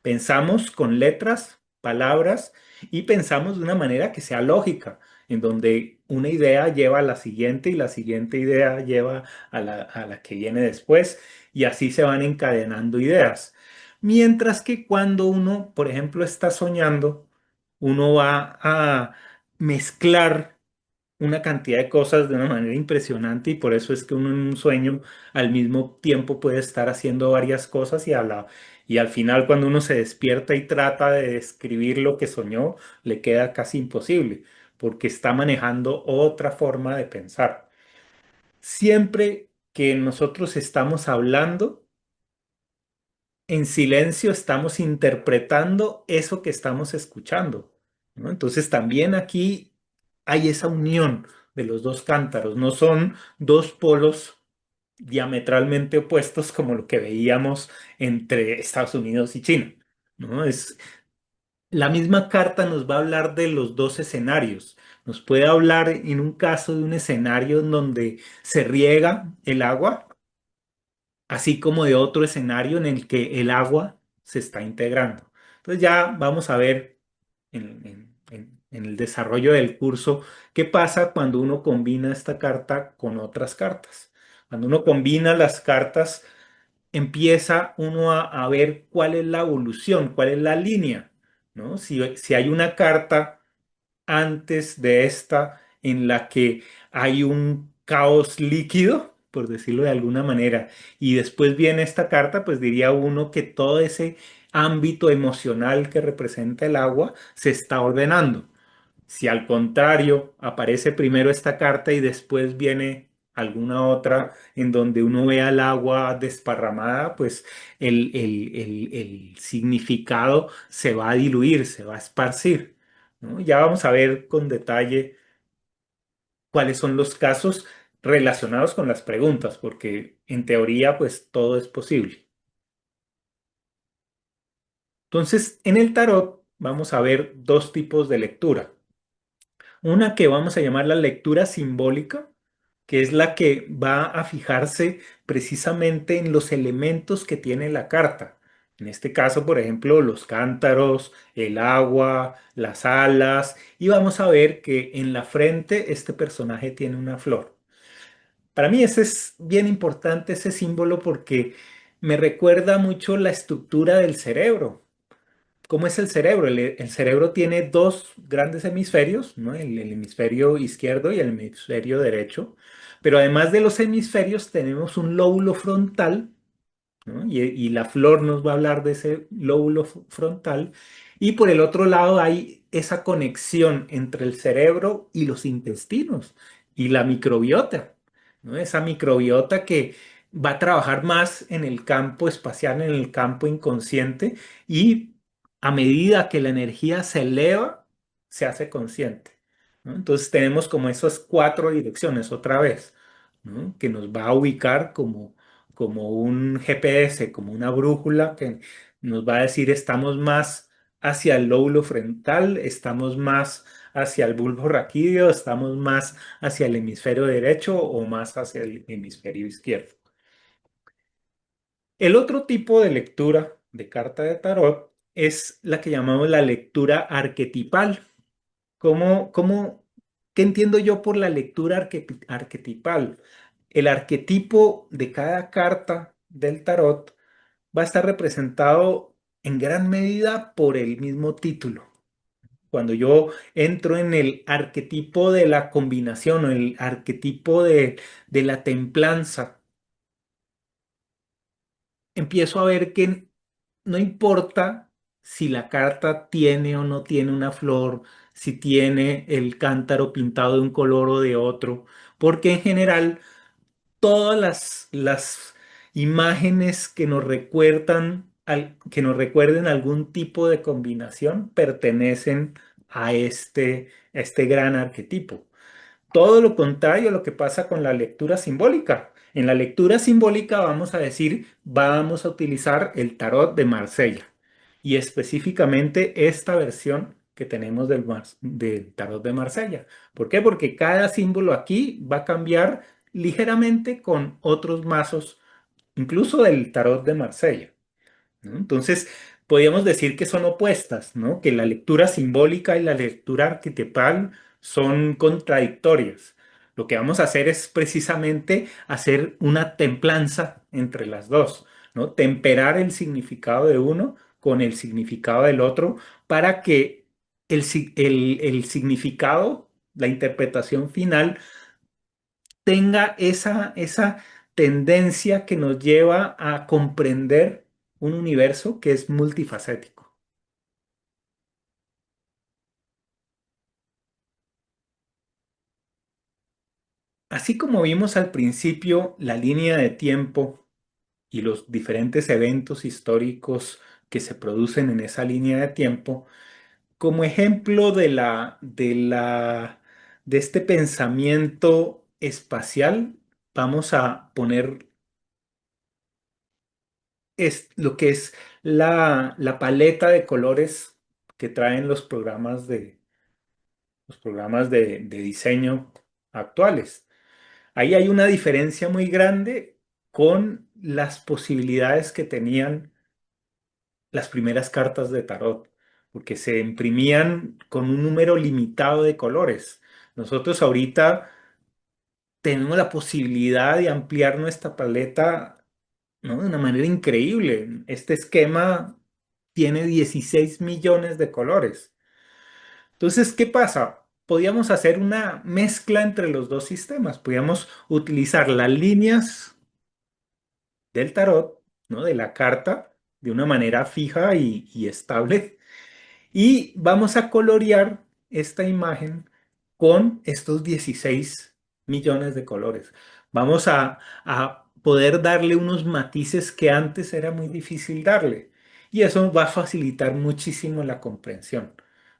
Pensamos con letras, palabras y pensamos de una manera que sea lógica, en donde una idea lleva a la siguiente y la siguiente idea lleva a la que viene después y así se van encadenando ideas. Mientras que cuando uno, por ejemplo, está soñando, uno va a mezclar una cantidad de cosas de una manera impresionante y por eso es que uno en un sueño al mismo tiempo puede estar haciendo varias cosas y al final cuando uno se despierta y trata de describir lo que soñó, le queda casi imposible porque está manejando otra forma de pensar. Siempre que nosotros estamos hablando, en silencio estamos interpretando eso que estamos escuchando, ¿no? Entonces también aquí hay esa unión de los dos cántaros, no son dos polos diametralmente opuestos como lo que veíamos entre Estados Unidos y China, ¿no? La misma carta nos va a hablar de los dos escenarios. Nos puede hablar en un caso de un escenario en donde se riega el agua, así como de otro escenario en el que el agua se está integrando. Entonces ya vamos a ver en el desarrollo del curso qué pasa cuando uno combina esta carta con otras cartas. Cuando uno combina las cartas, empieza uno a ver cuál es la evolución, cuál es la línea, ¿no? Si hay una carta antes de esta en la que hay un caos líquido, por decirlo de alguna manera, y después viene esta carta, pues diría uno que todo ese ámbito emocional que representa el agua se está ordenando. Si al contrario aparece primero esta carta y después viene alguna otra en donde uno ve al agua desparramada, pues el significado se va a diluir, se va a esparcir, ¿no? Ya vamos a ver con detalle cuáles son los casos relacionados con las preguntas, porque en teoría pues todo es posible. Entonces, en el tarot vamos a ver dos tipos de lectura. Una que vamos a llamar la lectura simbólica, que es la que va a fijarse precisamente en los elementos que tiene la carta. En este caso, por ejemplo, los cántaros, el agua, las alas, y vamos a ver que en la frente este personaje tiene una flor. Para mí ese es bien importante, ese símbolo, porque me recuerda mucho la estructura del cerebro. ¿Cómo es el cerebro? El cerebro tiene dos grandes hemisferios, ¿no? El hemisferio izquierdo y el hemisferio derecho. Pero además de los hemisferios, tenemos un lóbulo frontal, ¿no? Y la flor nos va a hablar de ese lóbulo frontal. Y por el otro lado hay esa conexión entre el cerebro y los intestinos y la microbiota, ¿no? Esa microbiota que va a trabajar más en el campo espacial, en el campo inconsciente y a medida que la energía se eleva, se hace consciente, ¿no? Entonces tenemos como esas cuatro direcciones otra vez, ¿no? Que nos va a ubicar como un GPS, como una brújula que nos va a decir estamos más hacia el lóbulo frontal, estamos más hacia el bulbo raquídeo, estamos más hacia el hemisferio derecho o más hacia el hemisferio izquierdo. El otro tipo de lectura de carta de tarot es la que llamamos la lectura arquetipal. ¿Qué entiendo yo por la lectura arquetipal? El arquetipo de cada carta del tarot va a estar representado en gran medida por el mismo título. Cuando yo entro en el arquetipo de la combinación o el arquetipo de la templanza, empiezo a ver que no importa si la carta tiene o no tiene una flor, si tiene el cántaro pintado de un color o de otro, porque en general todas las imágenes que nos recuerdan, que nos recuerden algún tipo de combinación pertenecen a este gran arquetipo. Todo lo contrario a lo que pasa con la lectura simbólica. En la lectura simbólica vamos a decir, vamos a utilizar el tarot de Marsella y específicamente esta versión que tenemos del tarot de Marsella. ¿Por qué? Porque cada símbolo aquí va a cambiar ligeramente con otros mazos, incluso del tarot de Marsella, ¿no? Entonces, podríamos decir que son opuestas, ¿no? Que la lectura simbólica y la lectura arquetipal son contradictorias. Lo que vamos a hacer es precisamente hacer una templanza entre las dos, ¿no? Temperar el significado de uno con el significado del otro para que el significado, la interpretación final, tenga esa tendencia que nos lleva a comprender un universo que es multifacético. Así como vimos al principio la línea de tiempo y los diferentes eventos históricos que se producen en esa línea de tiempo, como ejemplo de este pensamiento espacial, vamos a poner lo que es la paleta de colores que traen los programas de diseño actuales. Ahí hay una diferencia muy grande con las posibilidades que tenían las primeras cartas de tarot, porque se imprimían con un número limitado de colores. Nosotros ahorita tenemos la posibilidad de ampliar nuestra paleta, ¿no? De una manera increíble. Este esquema tiene 16 millones de colores. Entonces, ¿qué pasa? Podíamos hacer una mezcla entre los dos sistemas. Podíamos utilizar las líneas del tarot, ¿no? De la carta, de una manera fija y estable. Y vamos a colorear esta imagen con estos 16 millones de colores. Vamos a poder darle unos matices que antes era muy difícil darle. Y eso va a facilitar muchísimo la comprensión,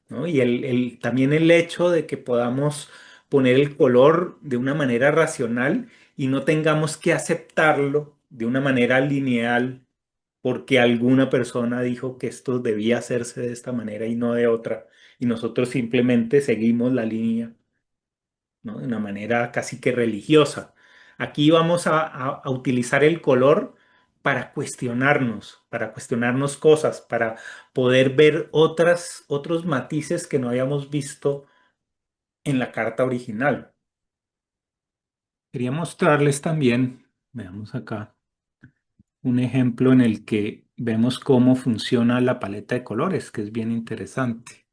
¿no? Y también el hecho de que podamos poner el color de una manera racional y no tengamos que aceptarlo de una manera lineal porque alguna persona dijo que esto debía hacerse de esta manera y no de otra, y nosotros simplemente seguimos la línea, ¿no? De una manera casi que religiosa. Aquí vamos a utilizar el color para cuestionarnos cosas, para poder ver otros matices que no habíamos visto en la carta original. Quería mostrarles también, veamos acá, un ejemplo en el que vemos cómo funciona la paleta de colores, que es bien interesante.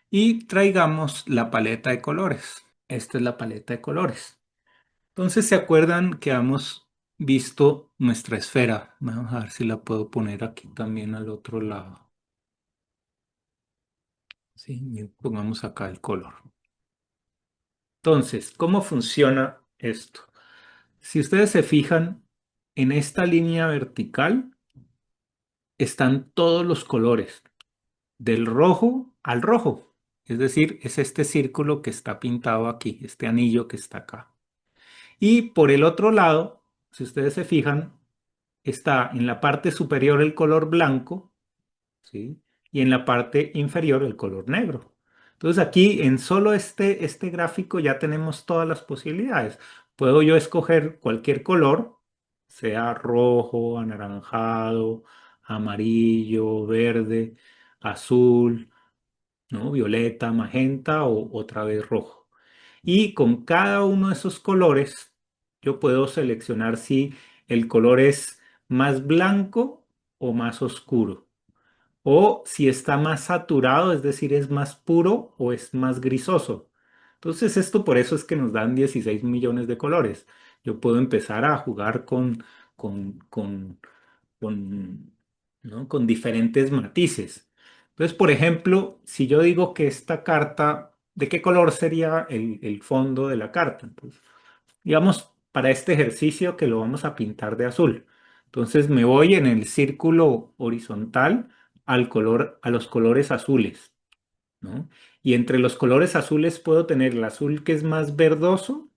Y traigamos la paleta de colores. Esta es la paleta de colores. Entonces, ¿se acuerdan que hemos visto nuestra esfera? Vamos a ver si la puedo poner aquí también al otro lado. Sí, y pongamos acá el color. Entonces, ¿cómo funciona esto? Si ustedes se fijan, en esta línea vertical están todos los colores, del rojo al rojo. Es decir, es este círculo que está pintado aquí, este anillo que está acá. Y por el otro lado, si ustedes se fijan, está en la parte superior el color blanco, ¿sí? Y en la parte inferior el color negro. Entonces aquí en solo este gráfico ya tenemos todas las posibilidades. Puedo yo escoger cualquier color, sea rojo, anaranjado, amarillo, verde, azul, ¿no? Violeta, magenta o otra vez rojo. Y con cada uno de esos colores yo puedo seleccionar si el color es más blanco o más oscuro. O si está más saturado, es decir, es más puro o es más grisoso. Entonces esto por eso es que nos dan 16 millones de colores. Yo puedo empezar a jugar con, con, con, ¿no? Con diferentes matices. Entonces, por ejemplo, si yo digo que esta carta, ¿de qué color sería el fondo de la carta? Entonces, digamos, para este ejercicio que lo vamos a pintar de azul. Entonces me voy en el círculo horizontal a los colores azules, ¿no? Y entre los colores azules puedo tener el azul que es más verdoso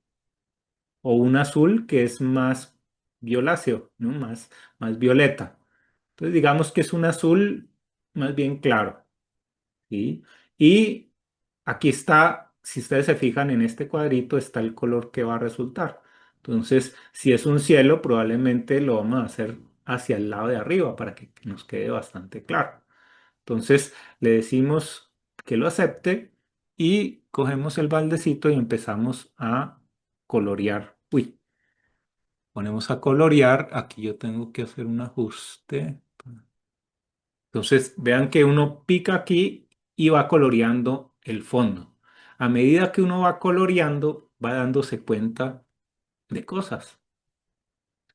o un azul que es más violáceo, ¿no? Más violeta. Entonces digamos que es un azul más bien claro, ¿sí? Y aquí está, si ustedes se fijan en este cuadrito, está el color que va a resultar. Entonces, si es un cielo, probablemente lo vamos a hacer hacia el lado de arriba para que nos quede bastante claro. Entonces, le decimos que lo acepte y cogemos el baldecito y empezamos a colorear. Uy, ponemos a colorear. Aquí yo tengo que hacer un ajuste. Entonces, vean que uno pica aquí y va coloreando el fondo. A medida que uno va coloreando, va dándose cuenta de cosas.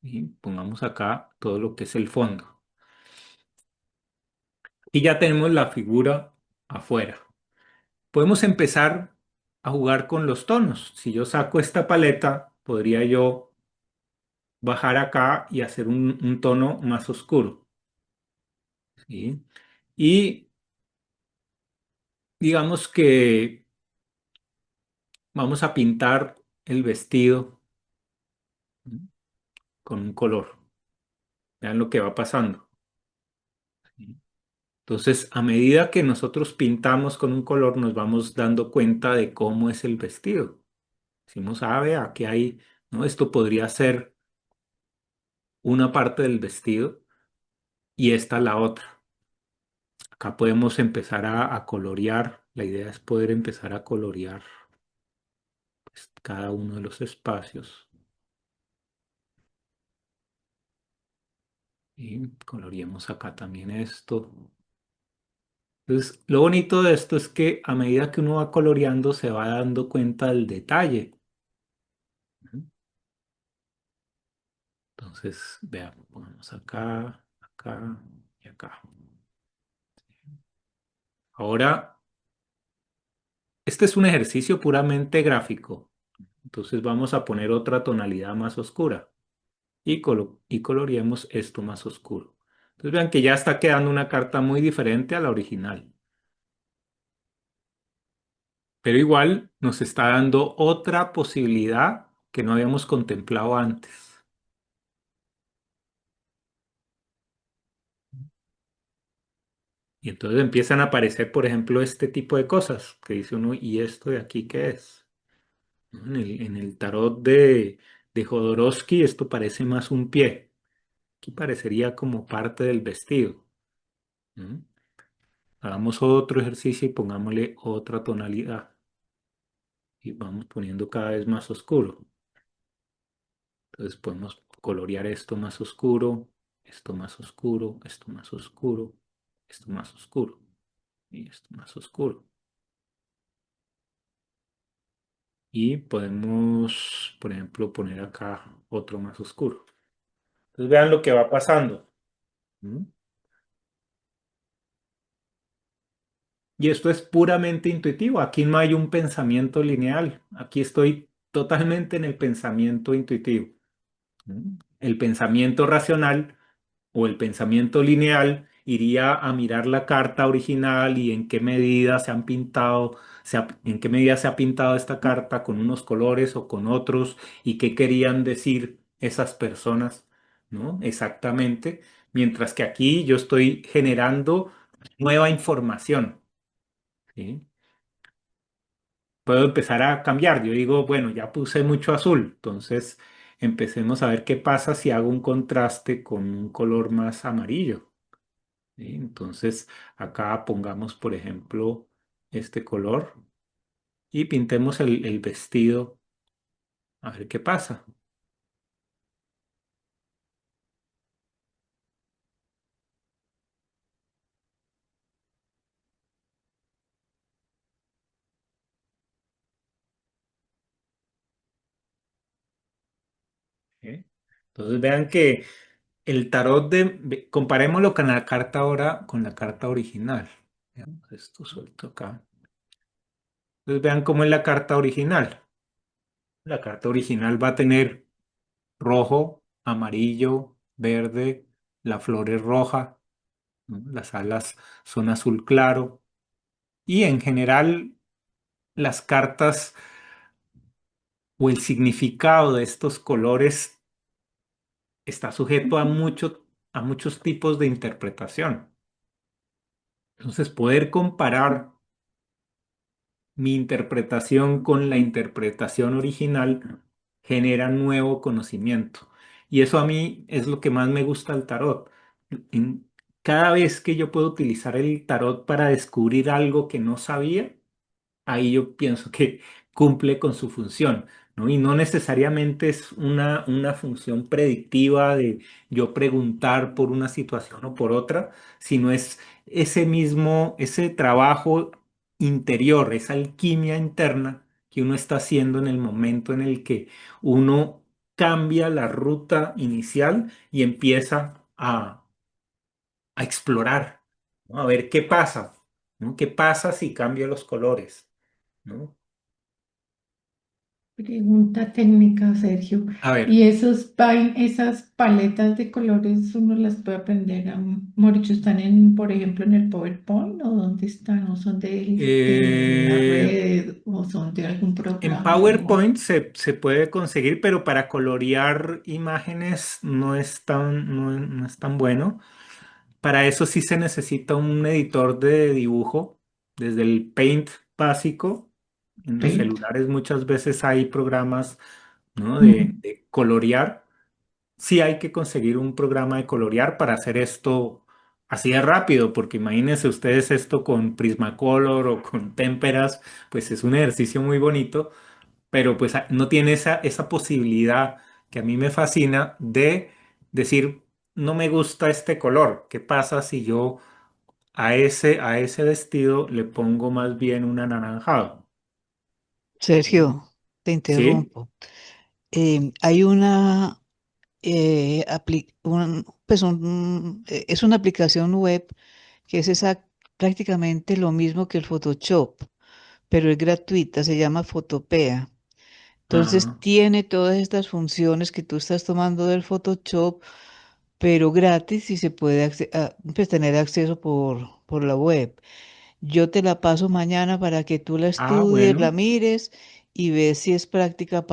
Y pongamos acá todo lo que es el fondo. Y ya tenemos la figura afuera. Podemos empezar a jugar con los tonos. Si yo saco esta paleta, podría yo bajar acá y hacer un tono más oscuro. ¿Sí? Y digamos que vamos a pintar el vestido, ¿sí? Con un color. Vean lo que va pasando, ¿sí? Entonces, a medida que nosotros pintamos con un color, nos vamos dando cuenta de cómo es el vestido. Decimos, ah, vea, aquí hay, ¿no? Esto podría ser una parte del vestido y esta la otra. Acá podemos empezar a colorear. La idea es poder empezar a colorear, pues, cada uno de los espacios. Y coloreemos acá también esto. Entonces, lo bonito de esto es que a medida que uno va coloreando se va dando cuenta del detalle. ¿No? Entonces, vean, pongamos acá, acá y acá. Ahora, este es un ejercicio puramente gráfico. Entonces vamos a poner otra tonalidad más oscura y coloreemos esto más oscuro. Entonces vean que ya está quedando una carta muy diferente a la original, pero igual nos está dando otra posibilidad que no habíamos contemplado antes. Y entonces empiezan a aparecer, por ejemplo, este tipo de cosas que dice uno, ¿y esto de aquí qué es? ¿No? En el tarot de Jodorowsky esto parece más un pie. Aquí parecería como parte del vestido. ¿No? Hagamos otro ejercicio y pongámosle otra tonalidad. Y vamos poniendo cada vez más oscuro. Entonces podemos colorear esto más oscuro, esto más oscuro, esto más oscuro, esto más oscuro y esto más oscuro. Y podemos, por ejemplo, poner acá otro más oscuro. Entonces vean lo que va pasando. ¿Mm? Y esto es puramente intuitivo. Aquí no hay un pensamiento lineal. Aquí estoy totalmente en el pensamiento intuitivo. ¿Mm? El pensamiento racional o el pensamiento lineal iría a mirar la carta original y en qué medida se han pintado, en qué medida se ha pintado esta carta con unos colores o con otros y qué querían decir esas personas, ¿no? Exactamente. Mientras que aquí yo estoy generando nueva información, ¿sí? Puedo empezar a cambiar. Yo digo, bueno, ya puse mucho azul, entonces empecemos a ver qué pasa si hago un contraste con un color más amarillo. ¿Sí? Entonces, acá pongamos, por ejemplo, este color y pintemos el vestido a ver qué pasa. ¿Sí? Entonces, vean que el tarot comparémoslo con la carta ahora, con la carta original. Veamos esto suelto acá. Entonces, vean cómo es la carta original. La carta original va a tener rojo, amarillo, verde, la flor es roja, ¿no? Las alas son azul claro y en general las cartas o el significado de estos colores está sujeto a muchos tipos de interpretación. Entonces, poder comparar mi interpretación con la interpretación original genera nuevo conocimiento. Y eso a mí es lo que más me gusta del tarot. Cada vez que yo puedo utilizar el tarot para descubrir algo que no sabía, ahí yo pienso que cumple con su función, ¿no? Y no necesariamente es una función predictiva de yo preguntar por una situación o por otra, sino es ese trabajo interior, esa alquimia interna que uno está haciendo en el momento en el que uno cambia la ruta inicial y empieza a explorar, ¿no? A ver qué pasa, ¿no? ¿Qué pasa si cambio los colores? ¿No? Pregunta técnica, Sergio. A ver, ¿Y esas paletas de colores uno las puede aprender a Mauricio? ¿Están por ejemplo, en el PowerPoint o dónde están? ¿O son de la eh, red o son de algún en programa o algo? PowerPoint se puede conseguir, pero para colorear imágenes no es tan bueno. Para eso sí se necesita un editor de dibujo, desde el Paint básico. En los Paint. celulares muchas veces hay programas, ¿no? de, Ujú. de colorear. Sí hay que conseguir un programa de colorear para hacer esto así de rápido, porque imagínense ustedes esto con Prismacolor o con témperas, pues es un ejercicio muy bonito, pero pues no tiene esa posibilidad que a mí me fascina de decir, no me gusta este color, ¿qué pasa si yo a ese vestido le pongo más bien un anaranjado. ¿Sí? Sergio, te ¿Sí? interrumpo. Hay una, es una aplicación web que es prácticamente lo mismo que el Photoshop, pero es gratuita, se llama Photopea. Entonces Ah, tiene todas estas funciones que tú estás tomando del Photoshop, pero gratis y se puede pues, tener acceso por la web. Yo te la paso mañana para que tú la estudies, la bueno. mires y ves si es práctica.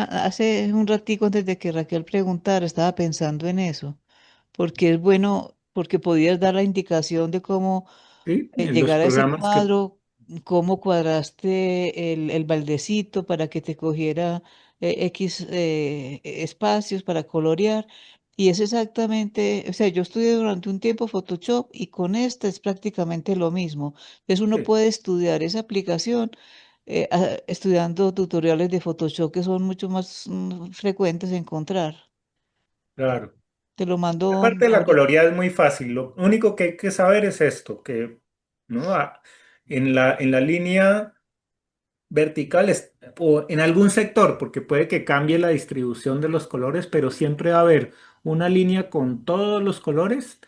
Hace un ratico antes de que Raquel preguntara, estaba pensando en eso, porque es bueno, porque podías dar la indicación de cómo Sí, en los llegar a ese programas que... cuadro, cómo cuadraste el baldecito para que te cogiera X espacios para colorear. Y es exactamente, o sea, yo estudié durante un tiempo Photoshop y con esta es prácticamente lo mismo. Entonces uno Sí, puede estudiar esa aplicación estudiando tutoriales de Photoshop que son mucho más frecuentes de encontrar. claro. Te lo La mando parte de la ahorita. coloreada es muy fácil. Lo único que hay que saber es esto, que ¿no? En la línea vertical o en algún sector, porque puede que cambie la distribución de los colores, pero siempre va a haber una línea con todos los colores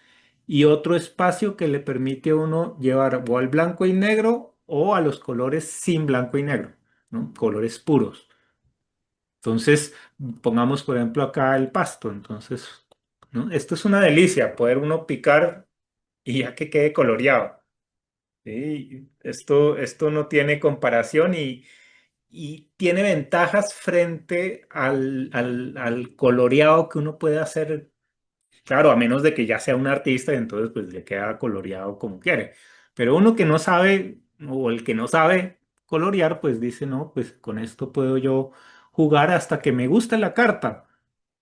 y otro espacio que le permite a uno llevar o al blanco y negro o a los colores sin blanco y negro, ¿no? Colores puros. Entonces, pongamos por ejemplo acá el pasto. Entonces, ¿no? Esto es una delicia, poder uno picar y ya que quede coloreado. ¿Sí? Esto no tiene comparación y tiene ventajas frente al coloreado que uno puede hacer. Claro, a menos de que ya sea un artista, y entonces pues le queda coloreado como quiere. Pero uno que no sabe, o el que no sabe colorear, pues dice, no, pues con esto puedo yo jugar hasta que me guste la carta,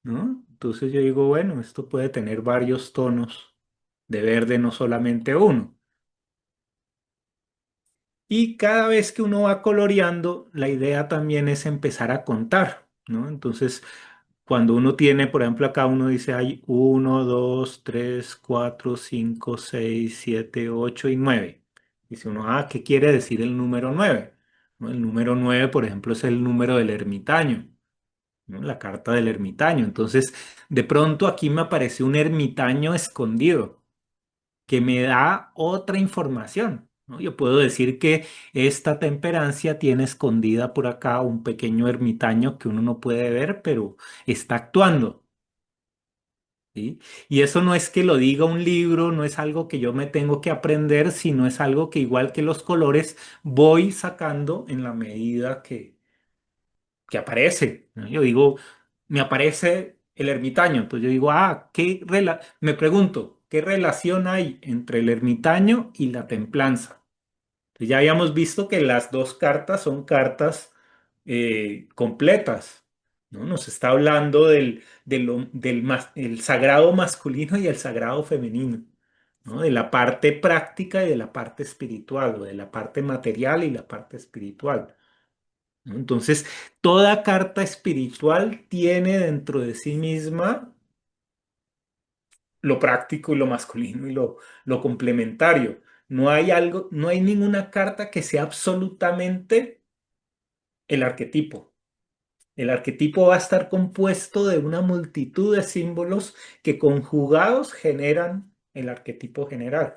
¿no? Entonces yo digo, bueno, esto puede tener varios tonos de verde, no solamente uno. Y cada vez que uno va coloreando, la idea también es empezar a contar, ¿no? Entonces, cuando uno tiene, por ejemplo, acá uno dice hay uno, 2, 3, 4, 5, 6, 7, 8 y 9. Dice uno, ah, ¿qué quiere decir el número 9? ¿No? El número 9, por ejemplo, es el número del ermitaño, ¿no? La carta del ermitaño. Entonces, de pronto aquí me apareció un ermitaño escondido que me da otra información, ¿no? Yo puedo decir que esta temperancia tiene escondida por acá un pequeño ermitaño que uno no puede ver, pero está actuando, ¿sí? Y eso no es que lo diga un libro, no es algo que yo me tengo que aprender, sino es algo que igual que los colores voy sacando en la medida que aparece, ¿no? Yo digo, me aparece el ermitaño, entonces yo digo, ah, me pregunto, ¿qué relación hay entre el ermitaño y la templanza? Entonces ya habíamos visto que las dos cartas son cartas completas, ¿no? Nos está hablando el sagrado masculino y el sagrado femenino, ¿no? De la parte práctica y de la parte espiritual, o de la parte material y la parte espiritual, ¿no? Entonces, toda carta espiritual tiene dentro de sí misma lo práctico y lo masculino y lo complementario. No hay algo, no hay ninguna carta que sea absolutamente el arquetipo. El arquetipo va a estar compuesto de una multitud de símbolos que conjugados generan el arquetipo general.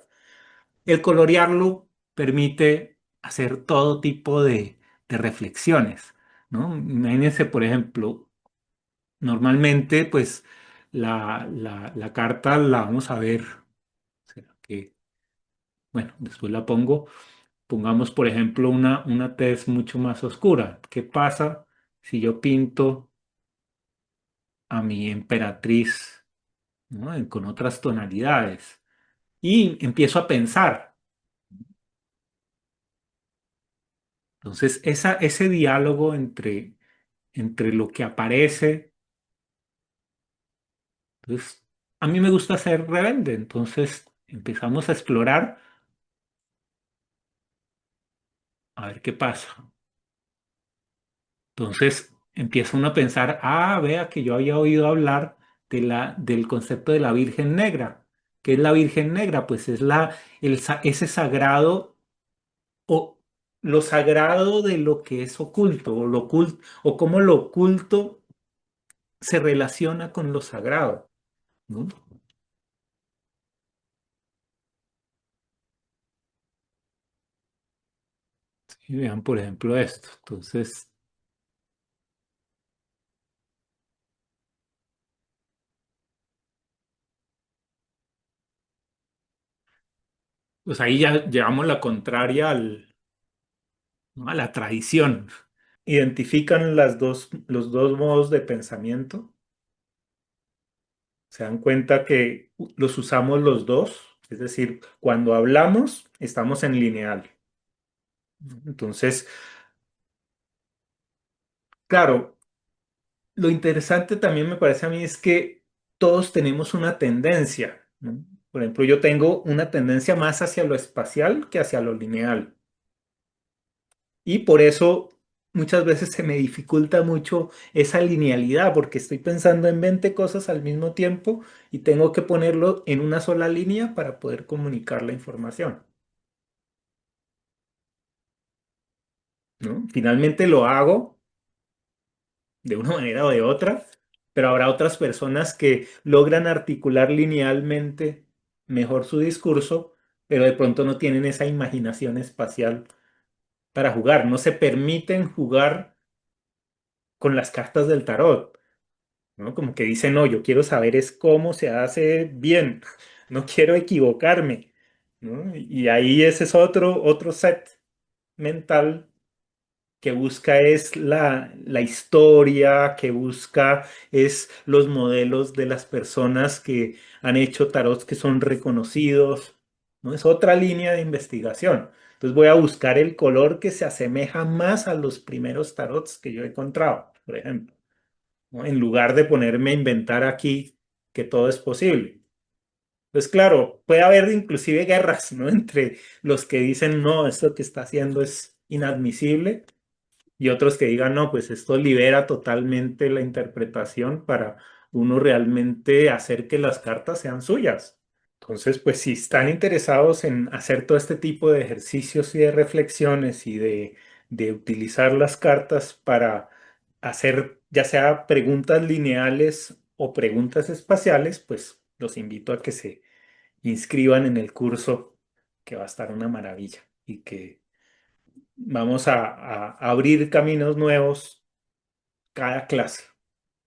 El colorearlo permite hacer todo tipo de reflexiones, ¿no? Imagínense, por ejemplo, normalmente, pues, la carta la vamos a ver. ¿Será que? Bueno, después la pongo. Pongamos, por ejemplo, una tez mucho más oscura. ¿Qué pasa si yo pinto a mi emperatriz, ¿no? Con otras tonalidades? Y empiezo a pensar. Entonces, ese diálogo entre lo que aparece, entonces, a mí me gusta ser rebelde. Entonces, empezamos a explorar a ver qué pasa. Entonces empieza uno a pensar, ah, vea que yo había oído hablar del concepto de la Virgen Negra. ¿Qué es la Virgen Negra? Pues es ese sagrado o lo sagrado de lo que es oculto o lo oculto o cómo lo oculto se relaciona con lo sagrado, ¿no? Y vean, por ejemplo, esto. Entonces, pues ahí ya llevamos la contraria ¿no? A la tradición. Identifican los dos modos de pensamiento. Se dan cuenta que los usamos los dos. Es decir, cuando hablamos, estamos en lineal. Entonces, claro, lo interesante también me parece a mí es que todos tenemos una tendencia, ¿no? Por ejemplo, yo tengo una tendencia más hacia lo espacial que hacia lo lineal. Y por eso muchas veces se me dificulta mucho esa linealidad, porque estoy pensando en 20 cosas al mismo tiempo y tengo que ponerlo en una sola línea para poder comunicar la información, ¿no? Finalmente lo hago de una manera o de otra, pero habrá otras personas que logran articular linealmente mejor su discurso, pero de pronto no tienen esa imaginación espacial para jugar, no se permiten jugar con las cartas del tarot, ¿no? Como que dicen, no, yo quiero saber es cómo se hace bien, no quiero equivocarme, ¿no? Y ahí ese es otro set mental que busca es la historia, que busca es los modelos de las personas que han hecho tarots que son reconocidos, ¿no? Es otra línea de investigación. Entonces voy a buscar el color que se asemeja más a los primeros tarots que yo he encontrado, por ejemplo, ¿no? En lugar de ponerme a inventar aquí que todo es posible. Pues claro, puede haber inclusive guerras, ¿no? Entre los que dicen, no, esto que está haciendo es inadmisible y otros que digan, no, pues esto libera totalmente la interpretación para uno realmente hacer que las cartas sean suyas. Entonces, pues si están interesados en hacer todo este tipo de ejercicios y de reflexiones y de utilizar las cartas para hacer ya sea preguntas lineales o preguntas espaciales, pues los invito a que se inscriban en el curso que va a estar una maravilla y que vamos a abrir caminos nuevos cada clase.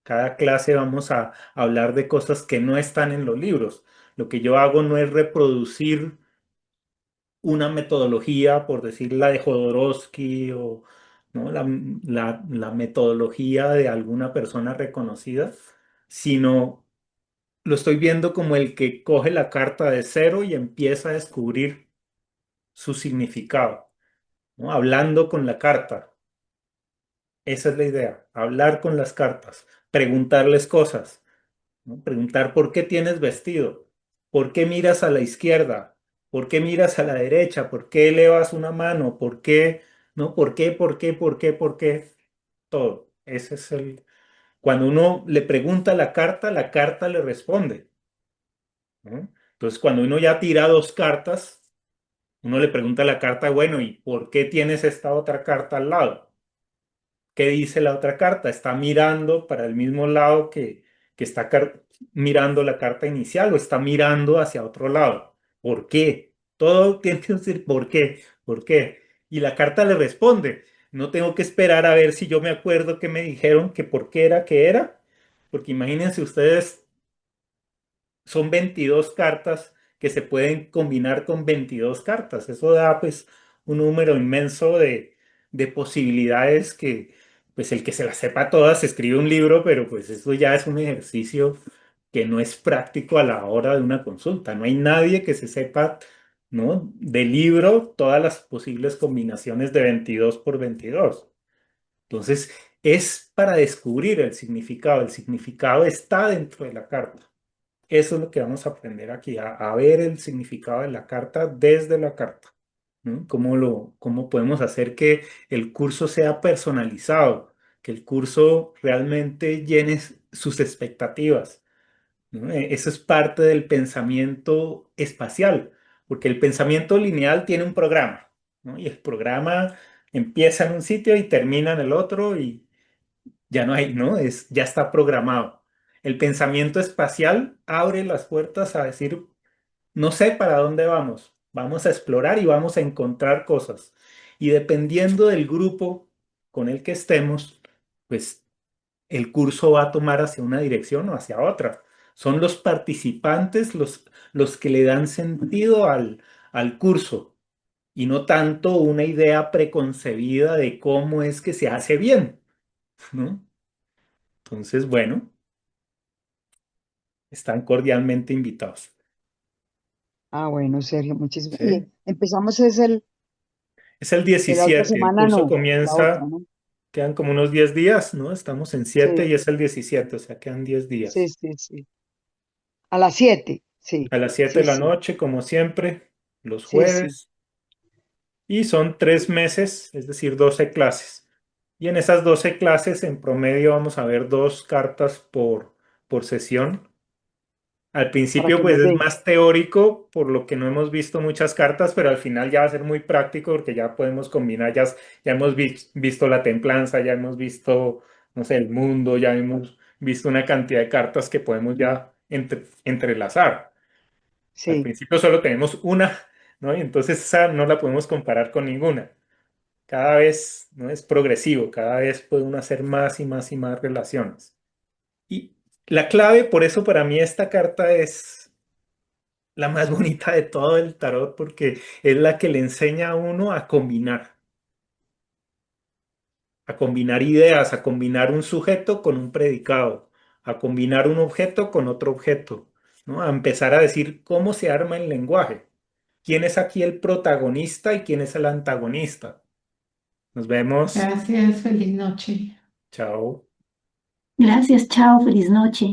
Cada clase vamos a hablar de cosas que no están en los libros. Lo que yo hago no es reproducir una metodología, por decir la de Jodorowsky o ¿no? la metodología de alguna persona reconocida, sino lo estoy viendo como el que coge la carta de cero y empieza a descubrir su significado, ¿no? Hablando con la carta. Esa es la idea, hablar con las cartas, preguntarles cosas, ¿no? Preguntar por qué tienes vestido, por qué miras a la izquierda, por qué miras a la derecha, por qué elevas una mano, por qué, ¿no? ¿Por qué? Todo. Ese es el... Cuando uno le pregunta a la carta le responde, ¿no? Entonces, cuando uno ya tira dos cartas, uno le pregunta a la carta, bueno, ¿y por qué tienes esta otra carta al lado? ¿Qué dice la otra carta? Está mirando para el mismo lado que está mirando la carta inicial o está mirando hacia otro lado. ¿Por qué? Todo tiene que decir ¿por qué? ¿Por qué? Y la carta le responde. No tengo que esperar a ver si yo me acuerdo que me dijeron que por qué era que era. Porque imagínense ustedes son 22 cartas que se pueden combinar con 22 cartas. Eso da pues un número inmenso de posibilidades que pues el que se las sepa todas escribe un libro, pero pues eso ya es un ejercicio que no es práctico a la hora de una consulta. No hay nadie que se sepa, ¿no? De libro todas las posibles combinaciones de 22 por 22. Entonces, es para descubrir el significado. El significado está dentro de la carta. Eso es lo que vamos a aprender aquí, a ver el significado de la carta desde la carta, ¿no? Cómo podemos hacer que el curso sea personalizado, que el curso realmente llene sus expectativas, ¿no? Eso es parte del pensamiento espacial, porque el pensamiento lineal tiene un programa, ¿no? Y el programa empieza en un sitio y termina en el otro y ya no hay, ¿no? Ya está programado. El pensamiento espacial abre las puertas a decir, no sé para dónde vamos, vamos a explorar y vamos a encontrar cosas. Y dependiendo del grupo con el que estemos, pues el curso va a tomar hacia una dirección o hacia otra. Son los participantes los que le dan sentido al curso y no tanto una idea preconcebida de cómo es que se hace bien, ¿no? Entonces, bueno, están cordialmente invitados. Ah, bueno, Sergio, muchísimas. Y ¿Sí? empezamos es el Es el de la otra 17, el semana, curso no, la otra, comienza, ¿no? quedan como unos 10 días, ¿no? Estamos en 7 y Sí, es el 17, o sea, quedan 10 sí, días. sí, sí. A las 7, sí, A las 7 de sí, la sí, noche, como siempre, los sí, sí. jueves. Y son 3 meses, es decir, 12 clases. Y en esas 12 clases, en promedio, vamos a ver 2 cartas por sesión. Al Para principio, que pues nos es den. más teórico, por lo que no hemos visto muchas cartas, pero al final ya va a ser muy práctico porque ya podemos combinar, ya hemos visto la templanza, ya hemos visto, no sé, el mundo, ya hemos visto una cantidad de cartas que podemos ya entrelazar. Al Sí, principio solo tenemos una, ¿no? Y entonces esa no la podemos comparar con ninguna. Cada vez, ¿no? Es progresivo, cada vez puede uno hacer más y más y más relaciones. Y la clave, por eso para mí esta carta es la más bonita de todo el tarot, porque es la que le enseña a uno a combinar ideas, a combinar un sujeto con un predicado, a combinar un objeto con otro objeto, ¿no? A empezar a decir cómo se arma el lenguaje. ¿Quién es aquí el protagonista y quién es el antagonista? Nos vemos. Gracias, feliz noche. Chao. Gracias, chao, feliz noche.